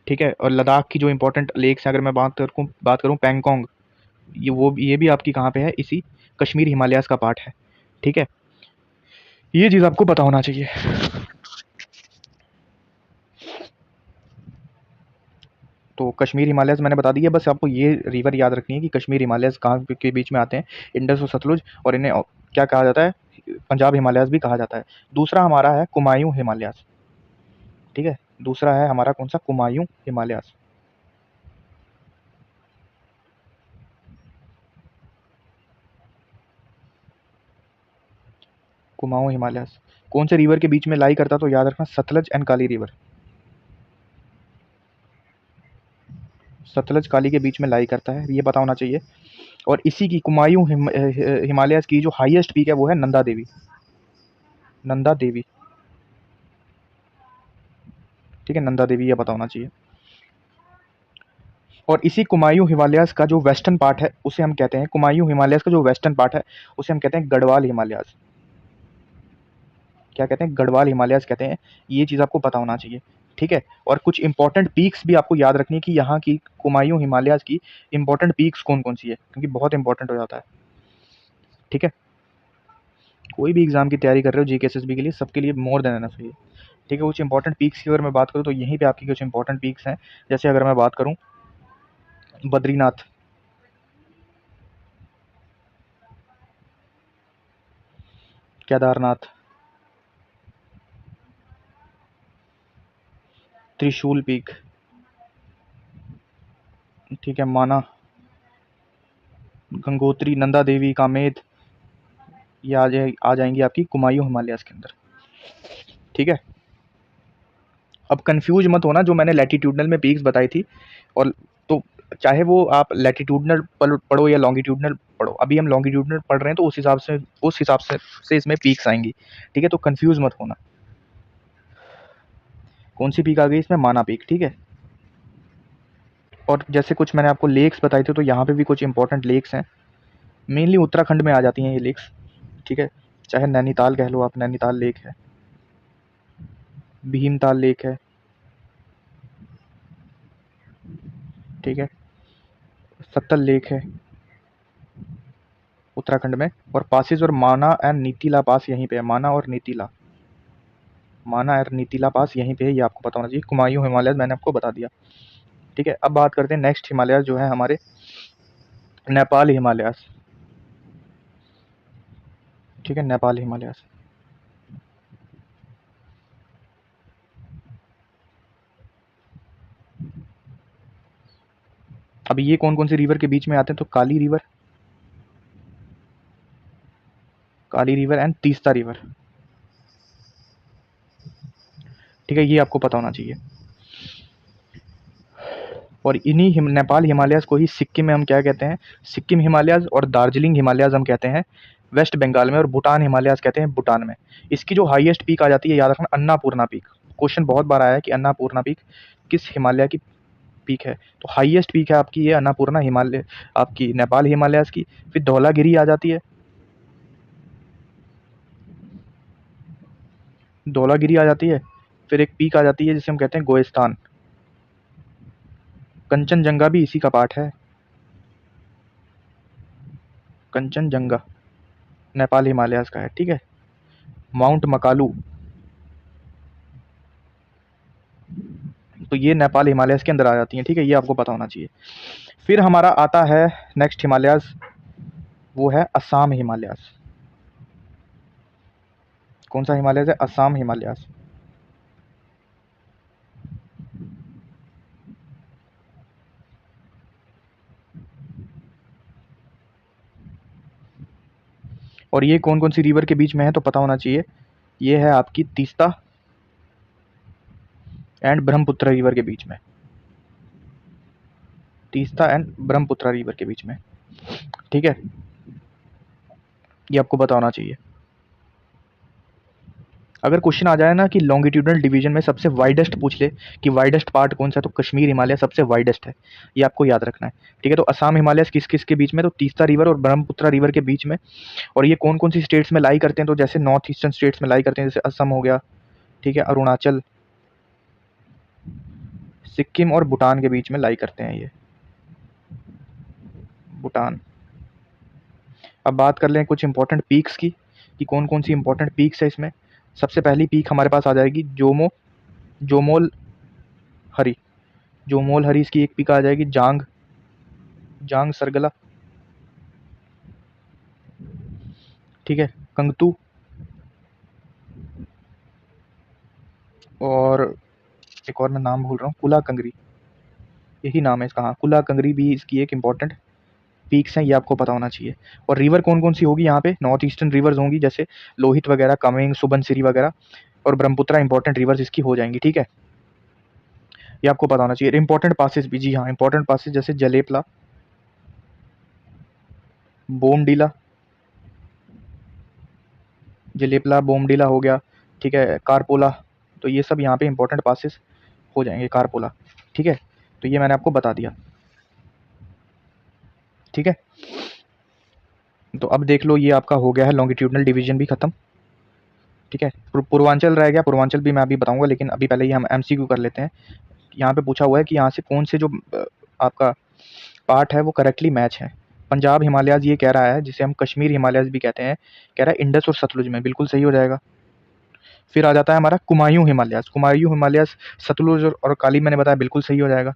ठीक है। और लद्दाख की जो इंपॉर्टेंट लेक्स हैं, अगर मैं बात करूँ पैंगोंग, ये भी आपकी कहाँ पे है, इसी कश्मीर हिमालयास का पार्ट है, ठीक है। ये चीज़ आपको पता होना चाहिए। तो कश्मीर हिमालयस मैंने बता दिया, बस आपको ये रिवर याद रखनी है कि कश्मीर हिमालयस कहाँ के बीच में आते हैं, इंडस और सतलुज, और इन्हें क्या कहा जाता है, पंजाब हिमालयस भी कहा जाता है। दूसरा हमारा है कुमायूं हिमालयस, ठीक है, दूसरा है हमारा कौन सा, कुमायूं हिमालयस। कुमाऊं हिमालयस कौन से रिवर के बीच में लाई करता, तो याद रखना सतलज एंड काली रिवर, सतलज काली के बीच में लाई करता है, ये पता होना चाहिए। और इसी की कुमायूं हिमालयस की जो हाईएस्ट पीक है वो है नंदा देवी, नंदा देवी, ठीक है, नंदा देवी, ये पता होना चाहिए। और इसी कुमायूं हिमालयस का जो वेस्टर्न पार्ट है उसे हम कहते हैं, कुमायूं हिमालयस का जो वेस्टर्न पार्ट है उसे हम कहते हैं गढ़वाल हिमालयस। क्या कहते हैं, गढ़वाल हिमालयस कहते हैं, ये चीज़ आपको पता होना चाहिए, ठीक है। और कुछ इंपॉर्टेंट पीक्स भी आपको याद रखनी है कि यहाँ की कुमायूं हिमालयस की इंपॉर्टेंट पीक्स कौन कौन सी है, क्योंकि बहुत इंपॉर्टेंट हो जाता है, ठीक है। कोई भी एग्जाम की तैयारी कर रहे हो जीके एसएसबी के लिए, सबके लिए मोर देन एनफ है, ठीक है। कुछ इंपॉर्टेंट पीक्स की अगर मैं बात करूँ तो यहीं पे आपकी कुछ इंपॉर्टेंट पीक्स हैं। जैसे अगर मैं बात करूँ, बद्रीनाथ, केदारनाथ, त्रिशूल पीक, ठीक है, माना, गंगोत्री, नंदा देवी, कामेद, ये आ जाएंगी आपकी कुमायूं हिमालयस के अंदर, ठीक है। अब कंफ्यूज मत होना, जो मैंने लैटिट्यूडनल में पीक्स बताई थी, और तो चाहे वो आप लैटिट्यूडनल पढ़ो या लॉन्गिट्यूडनल पढ़ो, अभी हम लॉन्गिट्यूडनल पढ़ रहे हैं तो उस हिसाब से इसमें पीक्स आएंगी, ठीक है। तो कंफ्यूज मत होना। कौन सी पीक आ गई इसमें, माना पीक, ठीक है। और जैसे कुछ मैंने आपको लेक्स बताए थे, तो यहाँ पे भी कुछ इंपॉर्टेंट लेक्स हैं, मेनली उत्तराखंड में आ जाती हैं ये लेक्स, ठीक है। चाहे नैनीताल कह लो आप, नैनीताल लेक है, भीमताल लेक है, ठीक है, सत्तल लेक है उत्तराखंड में, और पासिस और माना एंड नीतीला पास यहीं पे है, माना और नीतीला, माना और नीतीला पास यहीं पे है, ये आपको पता होना चाहिए। कुमायूं हिमालय मैंने आपको बता दिया, ठीक है। अब बात करते हैं नेक्स्ट हिमालय जो है हमारे, नेपाल हिमालयस, ठीक है, नेपाल हिमालयस। अब ये कौन कौन से रिवर के बीच में आते हैं, तो Kali river, Kali river and Teesta river, ठीक है, ये आपको पता होना चाहिए। और इन्हीं नेपाल हिमालयस को ही सिक्किम में हम क्या कहते हैं, सिक्किम हिमालयस, और दार्जिलिंग हिमालयस हम कहते हैं वेस्ट बंगाल में, और भूटान हिमालयस कहते हैं भूटान में। इसकी जो हाईएस्ट पीक आ जाती है, याद रखना, अन्नापूर्णा पीक। क्वेश्चन बहुत बार आया है कि अन्नापूर्णा पीक किस हिमालय की पीक है, तो हाईएस्ट पीक है आपकी ये अन्नापूर्णा हिमालय, आपकी नेपाल हिमालयस की। फिर धौलागिरी आ जाती है, धौलागिरी आ जाती है। फिर एक पीक आ जाती है जिसे हम कहते हैं गोइस्तान, कंचनजंगा भी इसी का पार्ट है, कंचनजंगा नेपाल हिमालयस का है, ठीक है। माउंट मकालू, तो ये नेपाल हिमालयस के अंदर आ जाती हैं, ठीक है, ये आपको पता होना चाहिए। फिर हमारा आता है नेक्स्ट हिमालयस, वो है असम हिमालयस। कौन सा हिमालयस है, असम हिमालयस। और ये कौन कौन सी रिवर के बीच में है, तो पता होना चाहिए, ये है आपकी तीस्ता एंड ब्रह्मपुत्र रिवर के बीच में, तीस्ता एंड ब्रह्मपुत्र रिवर के बीच में, ठीक है, ये आपको पता होना चाहिए। अगर क्वेश्चन आ जाए ना कि लॉन्गिट्यूडनल डिवीजन में सबसे वाइडेस्ट पूछ ले कि वाइडेस्ट पार्ट कौन सा है, तो कश्मीर हिमालय सबसे वाइडेस्ट है, ये आपको याद रखना है, ठीक है। तो असम हिमालय किस किस के बीच में, तो तीस्ता रिवर और ब्रह्मपुत्र रिवर के बीच में। और ये कौन कौन सी स्टेट्स में लाई करते हैं, तो जैसे नॉर्थ ईस्टर्न स्टेट्स में लाई करते हैं, जैसे असम हो गया, ठीक है, अरुणाचल, सिक्किम और भूटान के बीच में लाई करते हैं ये, भूटान। अब बात कर लें कुछ इंपॉर्टेंट पीक्स की, कि कौन कौन सी इंपॉर्टेंट पीक्स है इसमें। सबसे पहली पीक हमारे पास आ जाएगी जोमो, जोमोल हरी, जो मोल हरीस की एक पिक आ जाएगी, जांग, जांग सरगला, ठीक है, कंगतू, और एक और मैं नाम भूल रहा हूँ, कुला कंगरी, यही नाम है इसका। हाँ, कुला कंगरी भी इसकी एक इंपॉर्टेंट पीक्स हैं, ये आपको पता होना चाहिए। और रिवर कौन कौन सी होगी यहाँ पे, नॉर्थ ईस्टर्न रिवर्स होंगी, जैसे लोहित वगैरह, कमेंग, सुबनसिरी वगैरह, और ब्रह्मपुत्रा इंपॉर्टेंट रिवर्स इसकी हो जाएंगी, ठीक है। ये आपको पता होना चाहिए। इंपॉर्टेंट पासेस भी, जी हाँ, इंपॉर्टेंट पासेस जैसे जलेपला, बोमडीला, जलेपला बोमडीला हो गया, ठीक है, कारपोला, तो ये सब यहाँ पे इंपॉर्टेंट पासेस हो जाएंगे, कारपोला, ठीक है। तो ये मैंने आपको बता दिया, ठीक है। तो अब देख लो, ये आपका हो गया है लॉन्गिट्यूडनल डिवीजन भी खत्म, ठीक है। पूर्वांचल रह गया, पूर्वांचल भी मैं अभी बताऊंगा, लेकिन अभी पहले ये हम एमसीक्यू कर लेते हैं। यहाँ पे पूछा हुआ है कि यहाँ से कौन से जो आपका पार्ट है वो करेक्टली मैच है। पंजाब हिमालयाज ये कह रहा है, जिसे हम कश्मीर हिमालयाज भी कहते हैं, कह रहा है इंडस और सतलुज में, बिल्कुल सही हो जाएगा। फिर आ जाता है हमारा कुमायूं हिमालयाज, कुमायूं हिमालयाज सतलुज और काली, मैंने बताया बिल्कुल सही हो जाएगा।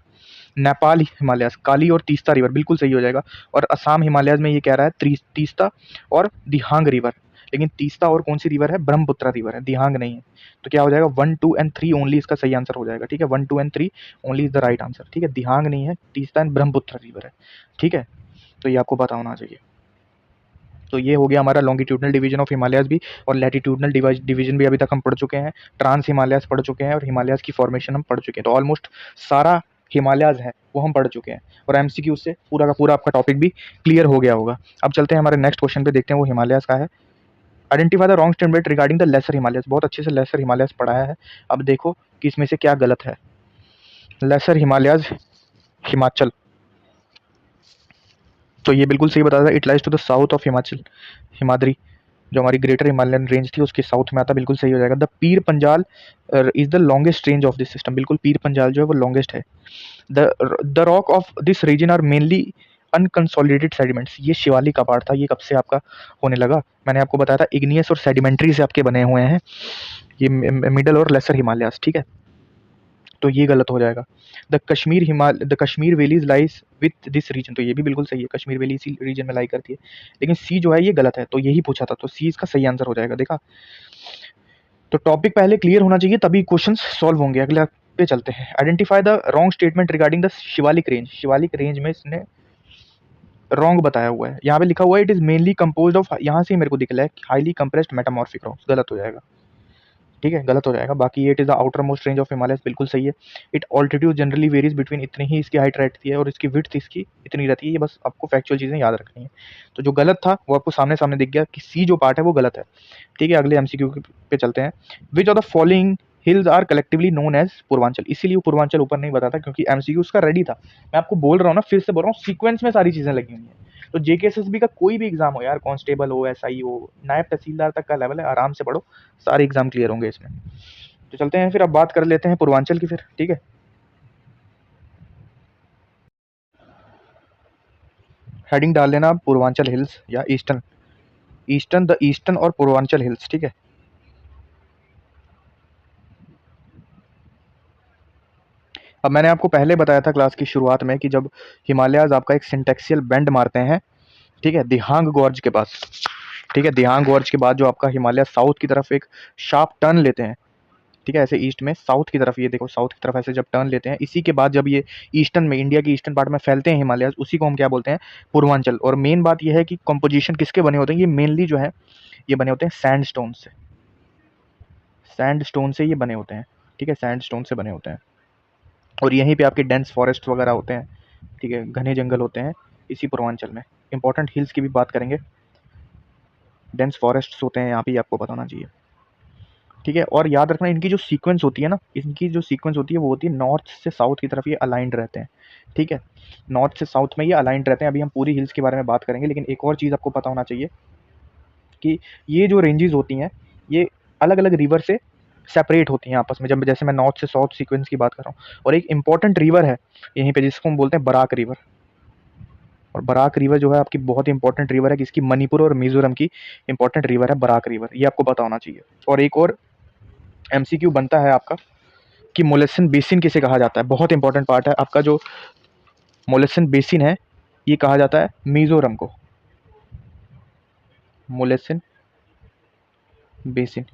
नेपाल हिमालयाज, काली और तीस्ता रिवर, बिल्कुल सही हो जाएगा। और असम हिमालयाज में ये कह रहा है तीस्ता और दिहांग रिवर, लेकिन तीस्ता और कौन सी रिवर है, ब्रह्मपुत्रा रिवर है, दिहांग नहीं है। तो क्या हो जाएगा, 1, 2 एंड 3 ओनली इसका सही आंसर हो जाएगा, ठीक है। 1, 2 and 3 only is the right answer, ठीक है। दिहांग नहीं है, तीस्ता एंड ब्रह्मपुत्रा रिवर है, ठीक है। तो ये आपको पता होना चाहिए। तो ये हो गया हमारा लॉन्गिट्यूडनल डिवीजन ऑफ हिमालयाज भी, और लैटिट्यूडनल डिवीजन भी अभी तक हम पढ़ चुके हैं, ट्रांस हिमालयाज पढ़ चुके हैं, और हिमालयाज की फॉर्मेशन हम पढ़ चुके हैं। तो ऑलमोस्ट सारा हिमालयाज है वो हम पढ़ चुके हैं, और एमसीक्यू से पूरा का पूरा आपका टॉपिक भी क्लियर हो गया होगा। अब चलते हैं हमारे नेक्स्ट क्वेश्चन पे, देखते हैं वो हिमालयाज का है। Identify the wrong statement regarding the lesser Himalayas, बहुत अच्छे से लेसर हिमालयाज पढ़ाया है। अब देखो कि इसमें से क्या गलत है। लेसर हिमालयाज हिमाचल, तो ये बिल्कुल सही बताया था, it lies to the south of Himachal, Himadri जो हमारी ग्रेटर हिमालयन रेंज थी उसके साउथ में आता, बिल्कुल सही हो जाएगा। The Pir Panjal is the longest range of this system, बिल्कुल पीर पंजाल जो है वो लॉन्गेस्ट है। The rock of this region are mainly unconsolidated sediments, ये शिवालिक का पार्ट था, ये कब से आपका होने लगा, मैंने आपको बताया था इग्नियस और सेडिमेंट्री से आपके बने हुए हैं ये मिडल और लेसर हिमालयास, ठीक है। तो ये गलत हो जाएगा। The Kashmir valleys lies with this region, तो ये भी बिल्कुल सही है, कश्मीर वैली इसी रीजन में लाई करती है, लेकिन सी जो है ये गलत है, तो यही पूछा था, तो सी इसका सही आंसर हो जाएगा। देखा, तो टॉपिक पहले क्लियर होना चाहिए तभी क्वेश्चंस सॉल्व होंगे। अगले पे चलते हैं। Identify the wrong statement regarding the Shivalik range, Shivalik range में इसने रॉन्ग बताया हुआ है, यहाँ पे लिखा हुआ है it is mainly composed of, यहाँ से मेरे को दिख रहा है हाईली कंप्रेस्ड मेटामॉर्फिक रॉक्स, गलत हो जाएगा, ठीक है, गलत हो जाएगा। बाकी ये it is the outer most range of Himalaya, बिल्कुल सही है। It altitude generally varies between, इतनी ही इसकी हाइट रहती है और इसकी विड्थ इसकी इतनी रहती है, ये बस आपको फैक्चुअल चीज़ें याद रखनी है। तो जो गलत था वो आपको सामने सामने दिख गया कि सी जो पार्ट है वो गलत है, ठीक है। अगले एमसीक्यू पे चलते हैं। Which of the following hills are collectively known as Purvanchal, इसीलिए पूर्वांचल ऊपर नहीं बताता क्योंकि एमसीक्यू उसका रेडी था। मैं आपको बोल रहा हूँ ना, फिर से बोल रहा हूँ, सीक्वेंस में सारी चीज़ें लगी हुई हैं। तो जेकेएसएसबी का कोई भी एग्जाम हो यार, कांस्टेबल हो, एसआई हो, नायब तहसीलदार तक का लेवल है, आराम से पढ़ो, सारे एग्जाम क्लियर होंगे इसमें। तो चलते हैं फिर, अब बात कर लेते हैं पूर्वांचल की फिर, ठीक है। हेडिंग डाल लेना आप पूर्वांचल हिल्स या ईस्टर्न, द ईस्टर्न और पूर्वांचल हिल्स, ठीक है। अब मैंने आपको पहले बताया था क्लास की शुरुआत में कि जब हिमालयाज आपका एक सिंटेक्सियल बेंड मारते हैं, ठीक है, दिहांग गॉर्ज के पास, ठीक है, दिहांग गॉर्ज के बाद जो आपका हिमालय साउथ की तरफ एक शार्प टर्न लेते हैं, ठीक है, ऐसे ईस्ट में साउथ की तरफ, ये देखो साउथ की तरफ ऐसे जब टर्न लेते हैं, इसी के बाद जब ये ईस्टर्न में, इंडिया की ईस्टर्न पार्ट में फैलते हैं हिमालय, उसी को हम क्या बोलते हैं, पूर्वांचल। और मेन बात ये है कि कंपोजिशन किसके बने होते हैं, ये मेनली जो है ये बने होते हैं सैंडस्टोन से, सैंडस्टोन से ये बने होते हैं, ठीक है, सैंडस्टोन से बने होते हैं। और यहीं पे आपके डेंस फॉरेस्ट वगैरह होते हैं, ठीक है, घने जंगल होते हैं इसी पूर्वांचल में। इंपॉर्टेंट हिल्स की भी बात करेंगे, डेंस फॉरेस्ट होते हैं यहाँ पे, आपको पता होना चाहिए, ठीक है। और याद रखना इनकी जो सीक्वेंस होती है ना, इनकी जो सीक्वेंस होती है वो होती है नॉर्थ से साउथ की तरफ ये अलाइंड रहते हैं, ठीक है, नॉर्थ से साउथ में ये अलाइंड रहते हैं। अभी हम पूरी हिल्स के बारे में बात करेंगे, लेकिन एक और चीज़ आपको पता होना चाहिए कि ये जो रेंजेस होती हैं ये अलग अलग रिवर से सेपरेट होती हैं आपस में, जब जैसे मैं नॉर्थ से साउथ सीक्वेंस की बात कर रहा हूँ। और एक इंपॉर्टेंट रिवर है यहीं पे जिसको हम बोलते हैं बराक रिवर, और बराक रिवर जो है आपकी बहुत इंपॉर्टेंट रिवर है, जिसकी मणिपुर और मिजोरम की इंपॉर्टेंट रिवर है बराक रिवर, ये आपको पता होना चाहिए। और एक और एमसीक्यू बनता है आपका कि मोलेसन बेसिन किसे कहा जाता है, बहुत इंपॉर्टेंट पार्ट है आपका। जो मोलेसन बेसिन है ये कहा जाता है मिजोरम को। मोलेसन बेसिन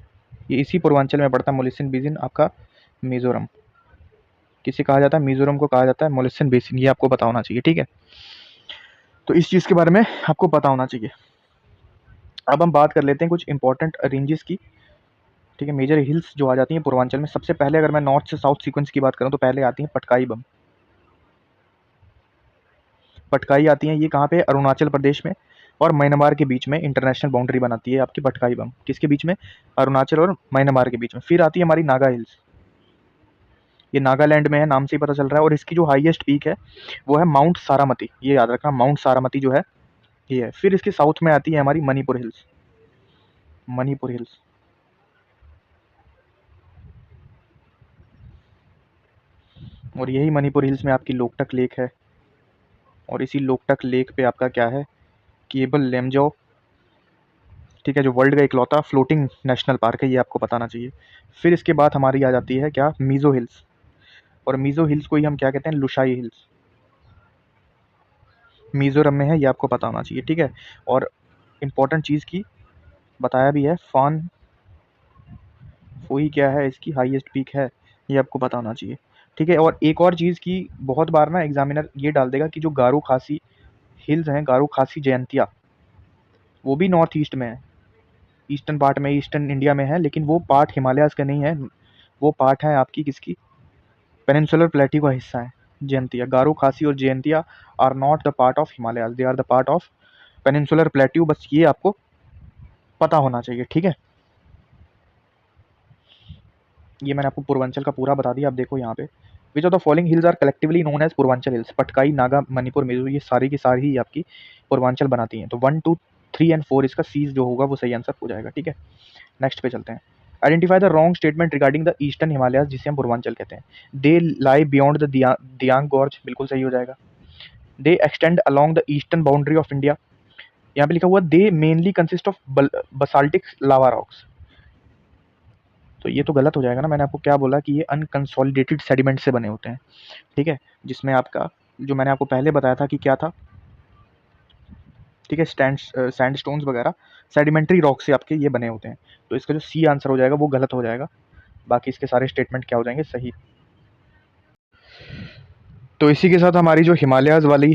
ये इसी पूर्वांचल में पड़ता है। मोलेसन बेसिन आपका मिजोरम किसे कहा जाता है, मिजोरम को कहा जाता है मोलेसन बेसिन। ये आपको पता होना चाहिए, ठीक है। तो इस चीज़ के बारे में आपको पता होना चाहिए। अब हम बात कर लेते हैं कुछ इंपॉर्टेंट रेंजेस की, ठीक है। मेजर हिल्स जो आ जाती हैं पूर्वांचल में, सबसे पहले अगर मैं नॉर्थ से साउथ सीक्वेंस की बात करूं तो पहले आती हैं पटकाई बम। पटकाई आती हैं, ये कहाँ पे, अरुणाचल प्रदेश में और म्यांमार के बीच में इंटरनेशनल बाउंड्री बनाती है आपकी पटकाई बम। किसके बीच में, अरुणाचल और म्यांमार के बीच में। फिर आती है हमारी नागा हिल्स, ये नागालैंड में है, नाम से ही पता चल रहा है। और इसकी जो हाईएस्ट पीक है वो है माउंट सारामती, ये याद रखना, माउंट सारामती जो है ये है। फिर इसके साउथ में आती है हमारी मणिपुर हिल्स, मणिपुर हिल्स। और यही मणिपुर हिल्स में आपकी लोकटक लेक है। और इसी लोकटक लेक पे आपका क्या है, केबल लेमजो, ठीक है, जो वर्ल्ड का इकलौता फ्लोटिंग नेशनल पार्क है, ये आपको बताना चाहिए। फिर इसके बाद हमारी आ जाती है क्या, मीज़ो हिल्स। और मीज़ो हिल्स को ही हम क्या कहते हैं, लुशाई हिल्स, मिज़ोरम में है, ये आपको पता होना चाहिए, ठीक है। और इम्पोर्टेंट चीज़ की बताया भी है, फान फोई क्या है, इसकी हाईएस्ट पीक है, ये आपको पता होना चाहिए, ठीक है। और एक और चीज़ की बहुत बार ना एग्जामिनर ये डाल देगा कि जो गारो खासी हिल्स हैं, गारो खासी जयंतिया, वो भी नॉर्थ ईस्ट में है, ईस्टर्न पार्ट में, ईस्टर्न इंडिया में है, लेकिन वो पार्ट हिमालयाज़ का नहीं है, वो पार्ट है आपकी किसकी, पेनिनसुलर प्लेट्यू का हिस्सा है जयंतिया। गारो खासी और Jaintia are not the part of Himalayas, they are the part of peninsular plateau. बस ये आपको पता होना चाहिए, ठीक है। ये मैंने आपको पूर्वांचल का पूरा बता दिया। अब देखो यहाँ पे, which of the following hills are collectively known as Purvanchal hills. Patkai, Naga, Manipur, Mizo, ये सारी की सारी ही आपकी पूर्वांचल बनाती हैं। तो 1, 2, 3 एंड 4 इसका सीज जो होगा वो सही आंसर हो जाएगा, ठीक है। नेक्स्ट पे चलते हैं। Identify the wrong statement regarding the eastern Himalayas, जिसे हम पूर्वांचल कहते हैं। दे लाई बियॉन्ड द दियांग गॉर्ज, बिल्कुल सही हो जाएगा। दे extend along the eastern boundary of India, यहाँ पे लिखा हुआ दे mainly consist of basaltic lava rocks, तो ये तो गलत हो जाएगा ना। मैंने आपको क्या बोला कि ये अनकंसोलिडेटेड सेडिमेंट से बने होते हैं, ठीक है, जिसमें आपका जो मैंने आपको पहले बताया था कि क्या था, ठीक है, सैंडस्टोन्स वगैरह सेडिमेंट्री रॉक से आपके ये बने होते हैं। तो इसका जो सी आंसर हो जाएगा वो गलत हो जाएगा, बाकी इसके सारे स्टेटमेंट क्या हो जाएंगे, सही। तो इसी के साथ हमारी जो हिमालयाज़ वाली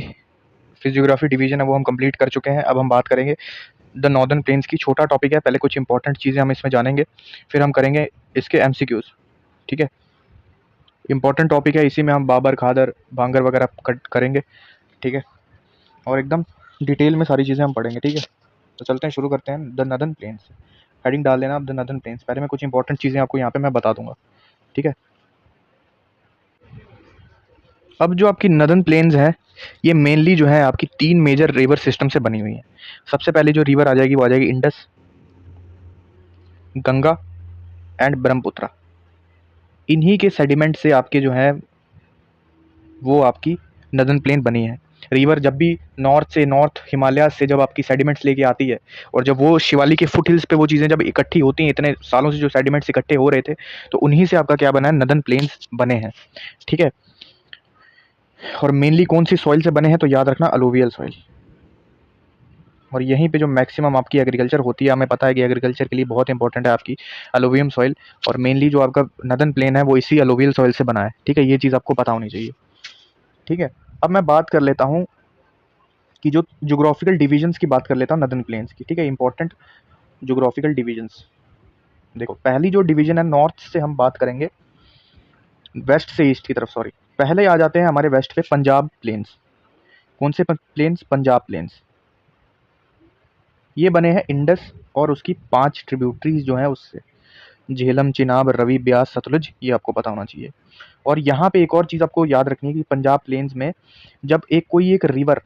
फिजियोग्राफी डिवीजन है वो हम कंप्लीट कर चुके हैं। अब हम बात करेंगे द नॉर्दर्न प्लेन्स की। छोटा टॉपिक है, पहले कुछ इंपॉर्टेंट चीज़ें हम इसमें जानेंगे, फिर हम करेंगे इसके एमसीक्यूज़, ठीक है। इंपॉर्टेंट टॉपिक है, इसी में हम बाबर, खादर, भांगर वगैरह करेंगे, ठीक है। और एकदम डिटेल में सारी चीज़ें हम पढ़ेंगे, ठीक है। तो चलते हैं, शुरू करते हैं द नॉर्दर्न प्लेन्स। हेडिंग डाल देना आप, द नॉर्दर्न प्लेन्स। पहले मैं कुछ इंपॉर्टेंट चीज़ें आपको यहाँ पे मैं बता दूंगा, ठीक है। अब जो आपकी नॉर्दर्न प्लेन्स हैं ये मेनली जो है आपकी 3 मेजर रिवर सिस्टम से बनी हुई है। सबसे पहले जो रिवर आ जाएगी वो आ जाएगी इंडस, गंगा एंड ब्रह्मपुत्रा। इन्हीं के सेडिमेंट से आपके जो है वो आपकी नॉर्दर्न प्लेन बनी है। रिवर जब भी नॉर्थ हिमालय से जब आपकी सेडिमेंट्स लेके आती है, और जब वो शिवालिक के फुट हिल्स पे वो चीज़ें जब इकट्ठी होती हैं, इतने सालों से जो सेडिमेंट्स इकट्ठे हो रहे थे, तो उन्हीं से आपका क्या बना है, नॉर्दर्न प्लेन्स बने हैं, ठीक है। और मेनली कौन सी सॉइल से बने हैं, तो याद रखना अलूवियल सॉइल। और यहीं पे जो मैक्सिमम आपकी एग्रीकल्चर होती है, हमें पता है कि एग्रीकल्चर के लिए बहुत इंपॉर्टेंट है आपकी अलूवियम सॉइल, और मेनली जो आपका नॉर्दर्न प्लेन है वो इसी अलूवियल सॉइल से बना है, ठीक है। ये चीज़ आपको पता होनी चाहिए, ठीक है। अब मैं बात कर लेता हूँ कि जो ज्योग्राफिकल डिविजन्स की बात कर लेता हूँ नॉर्दर्न प्लेन्स की, ठीक है। इंपॉर्टेंट ज्योग्राफिकल डिविजन्स, देखो पहली जो डिवीजन है नॉर्थ से हम बात करेंगे, वेस्ट से ईस्ट की तरफ, सॉरी, पहले आ जाते हैं हमारे वेस्ट पे पंजाब प्लेन्स। कौन से प्लेन्स, पंजाब प्लेन्स। ये बने हैं इंडस और उसकी 5 ट्रिब्यूटरीज जो हैं उससे, झेलम, चिनाब, रवि, ब्यास, सतलुज, ये आपको पता होना चाहिए। और यहाँ पे एक और चीज़ आपको याद रखनी है कि पंजाब प्लेन्स में जब कोई एक रिवर,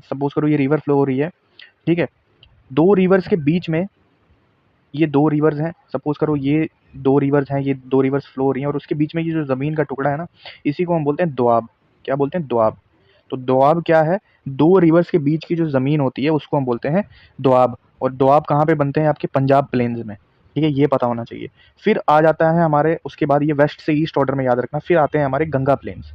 सपोज करो ये रिवर फ्लो हो रही है, ठीक है, 2 रिवर्स के बीच में, ये 2 रिवर्स हैं, सपोज करो ये 2 रिवर्स हैं, ये 2 रिवर्स फ्लो हो रही हैं, और उसके बीच में ये जो ज़मीन का टुकड़ा है ना, इसी को हम बोलते हैं दोआब। क्या बोलते हैं, दोआब। तो दोआब क्या है, 2 रिवर्स के बीच की जो ज़मीन होती है उसको हम बोलते हैं दोआब। और दोआब कहाँ पे बनते हैं, आपके पंजाब प्लेन्स में, ठीक है, ये पता होना चाहिए। फिर आ जाता है हमारे, उसके बाद ये वेस्ट से ईस्ट ऑर्डर में याद रखना। फिर आते हैं हमारे गंगा प्लेन्स।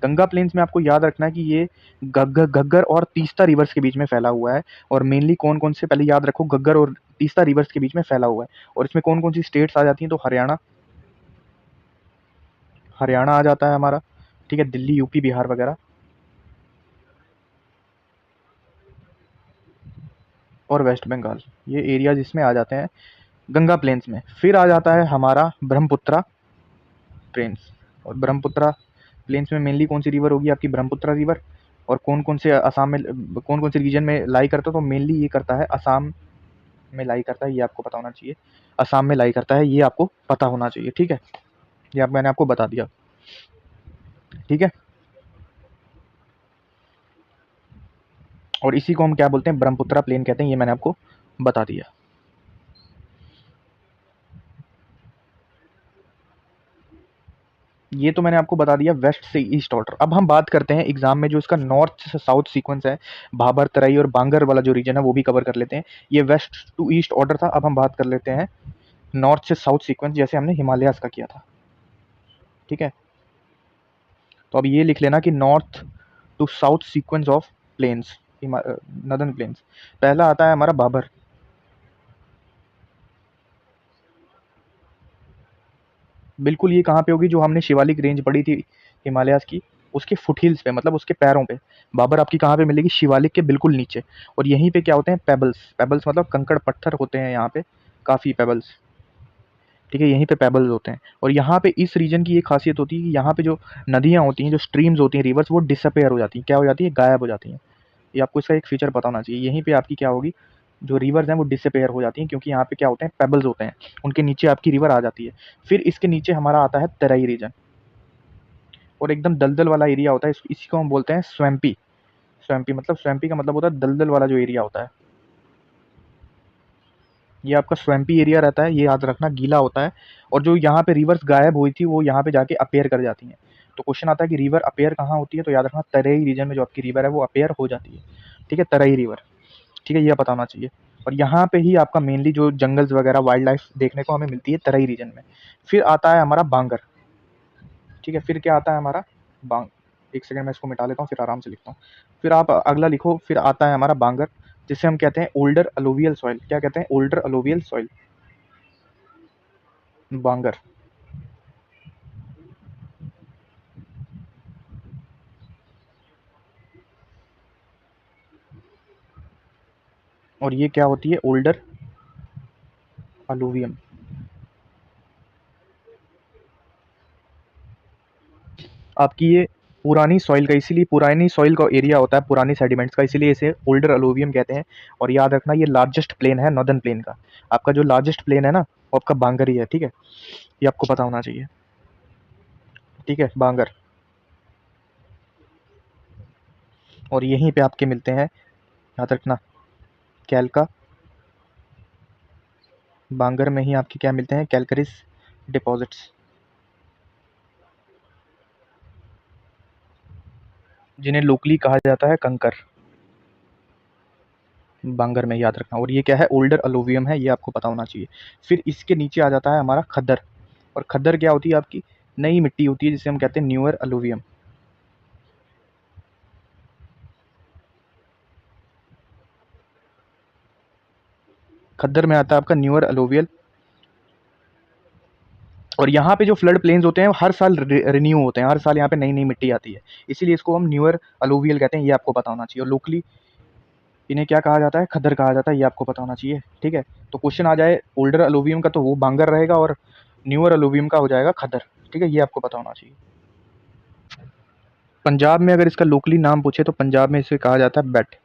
गंगा प्लेन्स में आपको याद रखना है कि ये घग्गर और तीस्ता रिवर्स के बीच में फैला हुआ है। और मेनली कौन कौन से, पहले याद रखो, घग्गर और तीस्ता रिवर्स के बीच में फैला हुआ है। और इसमें कौन कौन सी स्टेट्स आ जाती हैं, तो हरियाणा, हरियाणा आ जाता है हमारा, ठीक है, दिल्ली, यूपी, बिहार वगैरह, और वेस्ट बंगाल, ये एरिया जिसमें आ जाते हैं गंगा प्लेन्स में। फिर आ जाता है हमारा ब्रह्मपुत्रा प्लेन्स। और ब्रह्मपुत्रा प्लेन्स में मेनली कौन सी रिवर होगी, आपकी ब्रह्मपुत्रा रिवर। और कौन कौन से असम में, कौन कौन से रीजन में लाई करता है, तो मेनली ये करता है असम में लाई करता है, ये आपको पता होना चाहिए। असम में लाई करता है, ये आपको पता होना चाहिए, ठीक है। ये मैंने आपको बता दिया, ठीक है। और इसी को हम क्या बोलते हैं, ब्रह्मपुत्रा प्लेन कहते हैं, ये मैंने आपको बता दिया। ये तो मैंने आपको बता दिया वेस्ट से ईस्ट ऑर्डर। अब हम बात करते हैं एग्जाम में जो इसका नॉर्थ से साउथ सीक्वेंस है, भाबर, तराई और बांगर वाला जो रीजन है वो भी कवर कर लेते हैं। ये वेस्ट टू ईस्ट ऑर्डर था। अब हम बात कर लेते हैं नॉर्थ से साउथ सीक्वेंस, जैसे हमने हिमालयास का किया था, ठीक है। तो अब ये लिख लेना कि north to south sequence of plains, northern plains. पहला आता है हमारा बाबर। बिल्कुल, ये कहाँ पे होगी, जो हमने शिवालिक रेंज पढ़ी थी हिमालयास की, उसके फुटहिल्स पे, मतलब उसके पैरों पे। बाबर आपकी कहाँ पे मिलेगी, शिवालिक के बिल्कुल नीचे। और यहीं पे क्या होते हैं, पेबल्स। पेबल्स मतलब कंकड़ पत्थर होते हैं यहाँ पे, काफ़ी पेबल्स, ठीक है, यहीं पे पेबल्स होते हैं। और यहाँ पे इस रीजन की एक खासियत होती है कि यहाँ पे जो नदियाँ होती हैं, जो स्ट्रीम्स होती हैं, रिवर्स, वो डिसअपेयर हो जाती हैं। क्या हो जाती है, गायब हो जाती हैं। ये आपको इसका एक फीचर पता होना चाहिए। यहीं पे आपकी क्या होगी, जो रिवर्स हैं वो डिसअपेयर हो जाती हैं, क्योंकि यहाँ पे क्या होते हैं, पेबल्स होते हैं, उनके नीचे आपकी रिवर आ जाती है। फिर इसके नीचे हमारा आता है तराई रीजन, और एकदम दलदल वाला एरिया होता है। इसी को हम बोलते हैं स्वैम्पी। स्वैम्पी मतलब, स्वैम्पी का मतलब होता है दलदल वाला जो एरिया होता है, ये आपका स्वैम्पी एरिया रहता है, ये याद रखना, गीला होता है। और जो यहाँ पे रिवर्स गायब हुई थी वो यहाँ पे जाके अपेयर कर जाती हैं। तो क्वेश्चन आता है कि रिवर अपेयर कहाँ होती है, तो याद रखना तराई रीजन में जो आपकी रिवर है वो अपेयर हो जाती है, ठीक है, तराई रिवर, ठीक है, ये पता होना चाहिए। और यहाँ पे ही आपका मेनली जो जंगल्स वगैरह, वाइल्ड लाइफ देखने को हमें मिलती है तराई रीजन में। फिर आता है हमारा बांगर, ठीक है। फिर क्या आता है हमारा बांग, एक सेकंड मैं इसको मिटा लेता हूँ, फिर आराम से लिखता हूँ। फिर आप अगला लिखो। फिर आता है हमारा बांगर, जिसे हम कहते हैं ओल्डर अलोवियल सॉइल। क्या कहते हैं, ओल्डर अलोवियल सॉइल, बांगर। और ये क्या होती है, ओल्डर अलूवियम। आपकी ये पुरानी सॉइल का, इसीलिए पुरानी सॉइल का एरिया होता है, पुरानी सेडिमेंट्स का, इसीलिए इसे ओल्डर अलूवियम कहते हैं। और याद रखना, ये लार्जेस्ट प्लेन है नॉर्दर्न प्लेन का। आपका जो लार्जेस्ट प्लेन है ना, वो आपका बांगर ही है, ठीक है, ये आपको पता होना चाहिए, ठीक है, बांगर। और यहीं पे आपके मिलते हैं, याद रखना, कैलका। बांगर में ही आपके क्या मिलते हैं, कैलकरिस डिपॉजिट्स, जिन्हें लोकली कहा जाता है कंकर। बांगर में, याद रखना। और ये क्या है, ओल्डर अलूवियम है, ये आपको पता होना चाहिए। फिर इसके नीचे आ जाता है हमारा खद्दर। और खद्दर क्या होती है, आपकी नई मिट्टी होती है, जिसे हम कहते हैं न्यूअर अलूवियम। खद्दर में आता है आपका न्यूअर अलूवियल। और यहाँ पे जो फ्लड प्लेन्स होते हैं हर साल रिन्यू होते हैं, हर साल यहाँ पे नई नई मिट्टी आती है, इसीलिए इसको हम न्यूअर अलूवियल कहते हैं, ये आपको पता होना चाहिए। और लोकली इन्हें क्या कहा जाता है, खद्दर कहा जाता है, ये आपको पता होना चाहिए, ठीक है। तो क्वेश्चन आ जाए ओल्डर अलूवियम का, तो वो बांगर रहेगा, और न्यूअर अलूवियम का हो जाएगा खद्दर, ठीक है, ये आपको पता होना चाहिए। पंजाब में अगर इसका लोकली नाम पूछे तो पंजाब में इसे कहा जाता है बेट।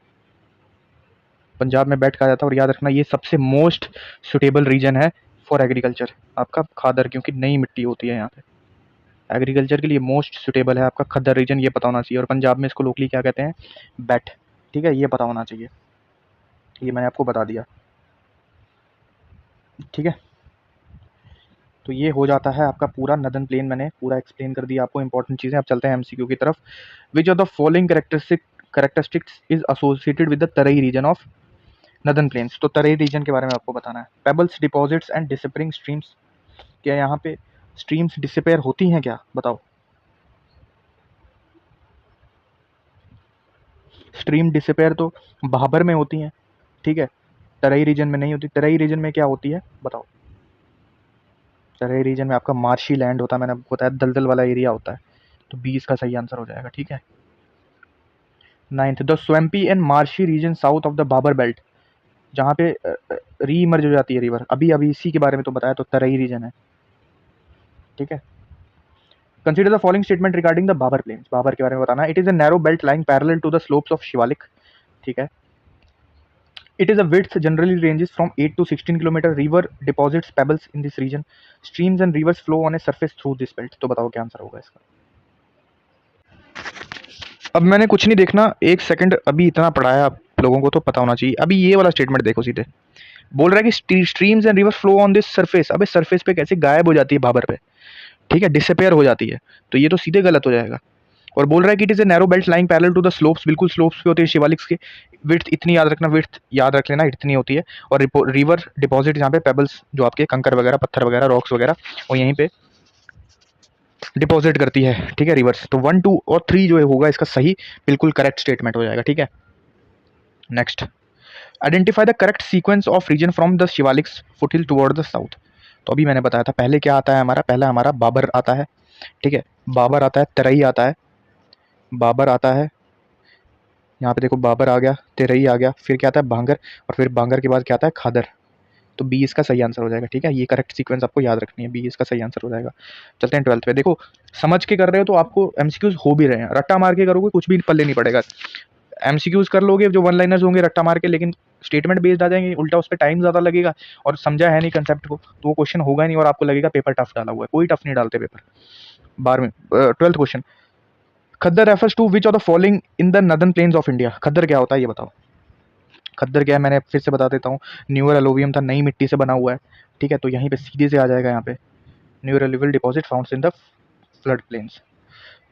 पंजाब में बेट कहा जाता है। और याद रखना, ये सबसे मोस्ट सुटेबल रीजन है फॉर एग्रीकल्चर, आपका खादर, क्योंकि नई मिट्टी होती है यहाँ पे, एग्रीकल्चर के लिए मोस्ट सुटेबल है आपका खद्दर रीजन, ये पता होना चाहिए। और पंजाब में इसको लोकली क्या कहते हैं, बैट, ठीक है, ये पता होना चाहिए, ये मैंने आपको बता दिया, ठीक है। तो ये हो जाता है आपका पूरा नदर्न प्लेन, मैंने पूरा एक्सप्लेन कर दिया आपको इंपॉर्टेंट चीज़ें। अब चलते हैं एमसीक्यू की तरफ। Which of the following characteristics is associated with the Terai region of northern plains, तो तराई रीजन के बारे में आपको बताना है। Pebbles deposits and disappearing streams, क्या यहाँ पे स्ट्रीम्स डिसअपियर होती हैं क्या, बताओ। स्ट्रीम डिसअपियर तो भाबर में होती हैं, ठीक है, तराई रीजन में नहीं होती। तराई रीजन में क्या होती है बताओ। तराई रीजन में आपका मार्शी लैंड होता है, मैंने आपको बताया दलदल वाला एरिया होता है, तो 20 का सही आंसर हो जाएगा, ठीक है। 9th, the swampy and marshy region south of the Bhabar belt, जहाँ पे री इमर्ज हो जाती है रिवर, अभी अभी इसी के बारे में तो बताया, तो तराई रीजन है, ठीक है। Consider the following statement regarding the Bhabar plains, Bhabar के बारे में बताना है। It is a narrow belt lying parallel to the slopes of Shivalik, ठीक है। It is a width generally ranges from 8 to 16 kilometre. River deposits pebbles in this region. Streams and rivers flow on a surface through this belt. तो बताओ क्या answer होगा इसका। अब मैंने कुछ नहीं देखना, एक सेकंड, अभी इतना पढ़ाया आप लोगों को तो पता होना चाहिए। अभी ये वाला स्टेटमेंट देखो, सीधे बोल रहा है कि streams and river flow on this surface. अबे सरफेस पे कैसे गायब हो जाती है बाबर पे, ठीक है, डिसअपेयर हो जाती है, तो ये तो सीधे गलत हो जाएगा। और बोल रहा है कि it is a narrow belt lying parallel to the slopes, बिल्कुल स्लोप्स पे होती है शिवालिक्स के। विड्थ इतनी याद रखना, विड्थ याद रख लेना, इतनी होती है। और रिवर डिपॉजिट यहाँ पे पेबल्स, जो आपके कंकर वगैरह, पत्थर वगैरह, रॉक्स वगैरह, वो यहीं पे डिपॉजिट करती है, ठीक है, रिवर्स। तो 1, 2 और 3 जो होगा इसका सही, बिल्कुल करेक्ट स्टेटमेंट हो जाएगा, ठीक है। Next, identify the correct sequence of region from the Shivaliks foothill toward the south. तो अभी मैंने बताया था, पहले क्या आता है हमारा, पहला हमारा बाबर आता है, ठीक है, बाबर आता है, तराई आता है, बाबर आता है, यहाँ पे देखो बाबर आ गया, तेरई आ गया, फिर क्या आता है भांगर, और फिर भांगर के बाद क्या आता है खादर। तो बी इसका सही आंसर हो जाएगा, ठीक है, ये करेक्ट सीक्वेंस आपको याद रखनी है, बी इसका सही आंसर हो जाएगा। चलते हैं 12th पे। देखो समझ के कर रहे हो तो आपको एमसीक्यूज हो भी रहे हैं, रट्टा मार के करोगे कुछ भी पल्ले नहीं पड़ेगा। एमसीक्यूज कर लोगे जो वन लाइनर्स होंगे रट्टा मार के, लेकिन स्टेटमेंट बेस्ड आ जाएंगे, उल्टा उस पर टाइम ज़्यादा लगेगा और समझा है नहीं कंसेप्ट को, तो वो क्वेश्चन होगा नहीं और आपको लगेगा पेपर टफ डाला हुआ है। कोई टफ नहीं डालते पेपर 12वीं। 12th question, khadar refers to which of the following in the northern plains of India. Khadar क्या होता है ये बताओ। खद्दर क्या है, मैंने फिर से बता देता हूँ, न्यूअर एलोवियम था, नई मिट्टी से बना हुआ है, ठीक है, तो यहीं पे सीधे से आ जाएगा, यहाँ पे newer alluvial deposit found in the flood plains.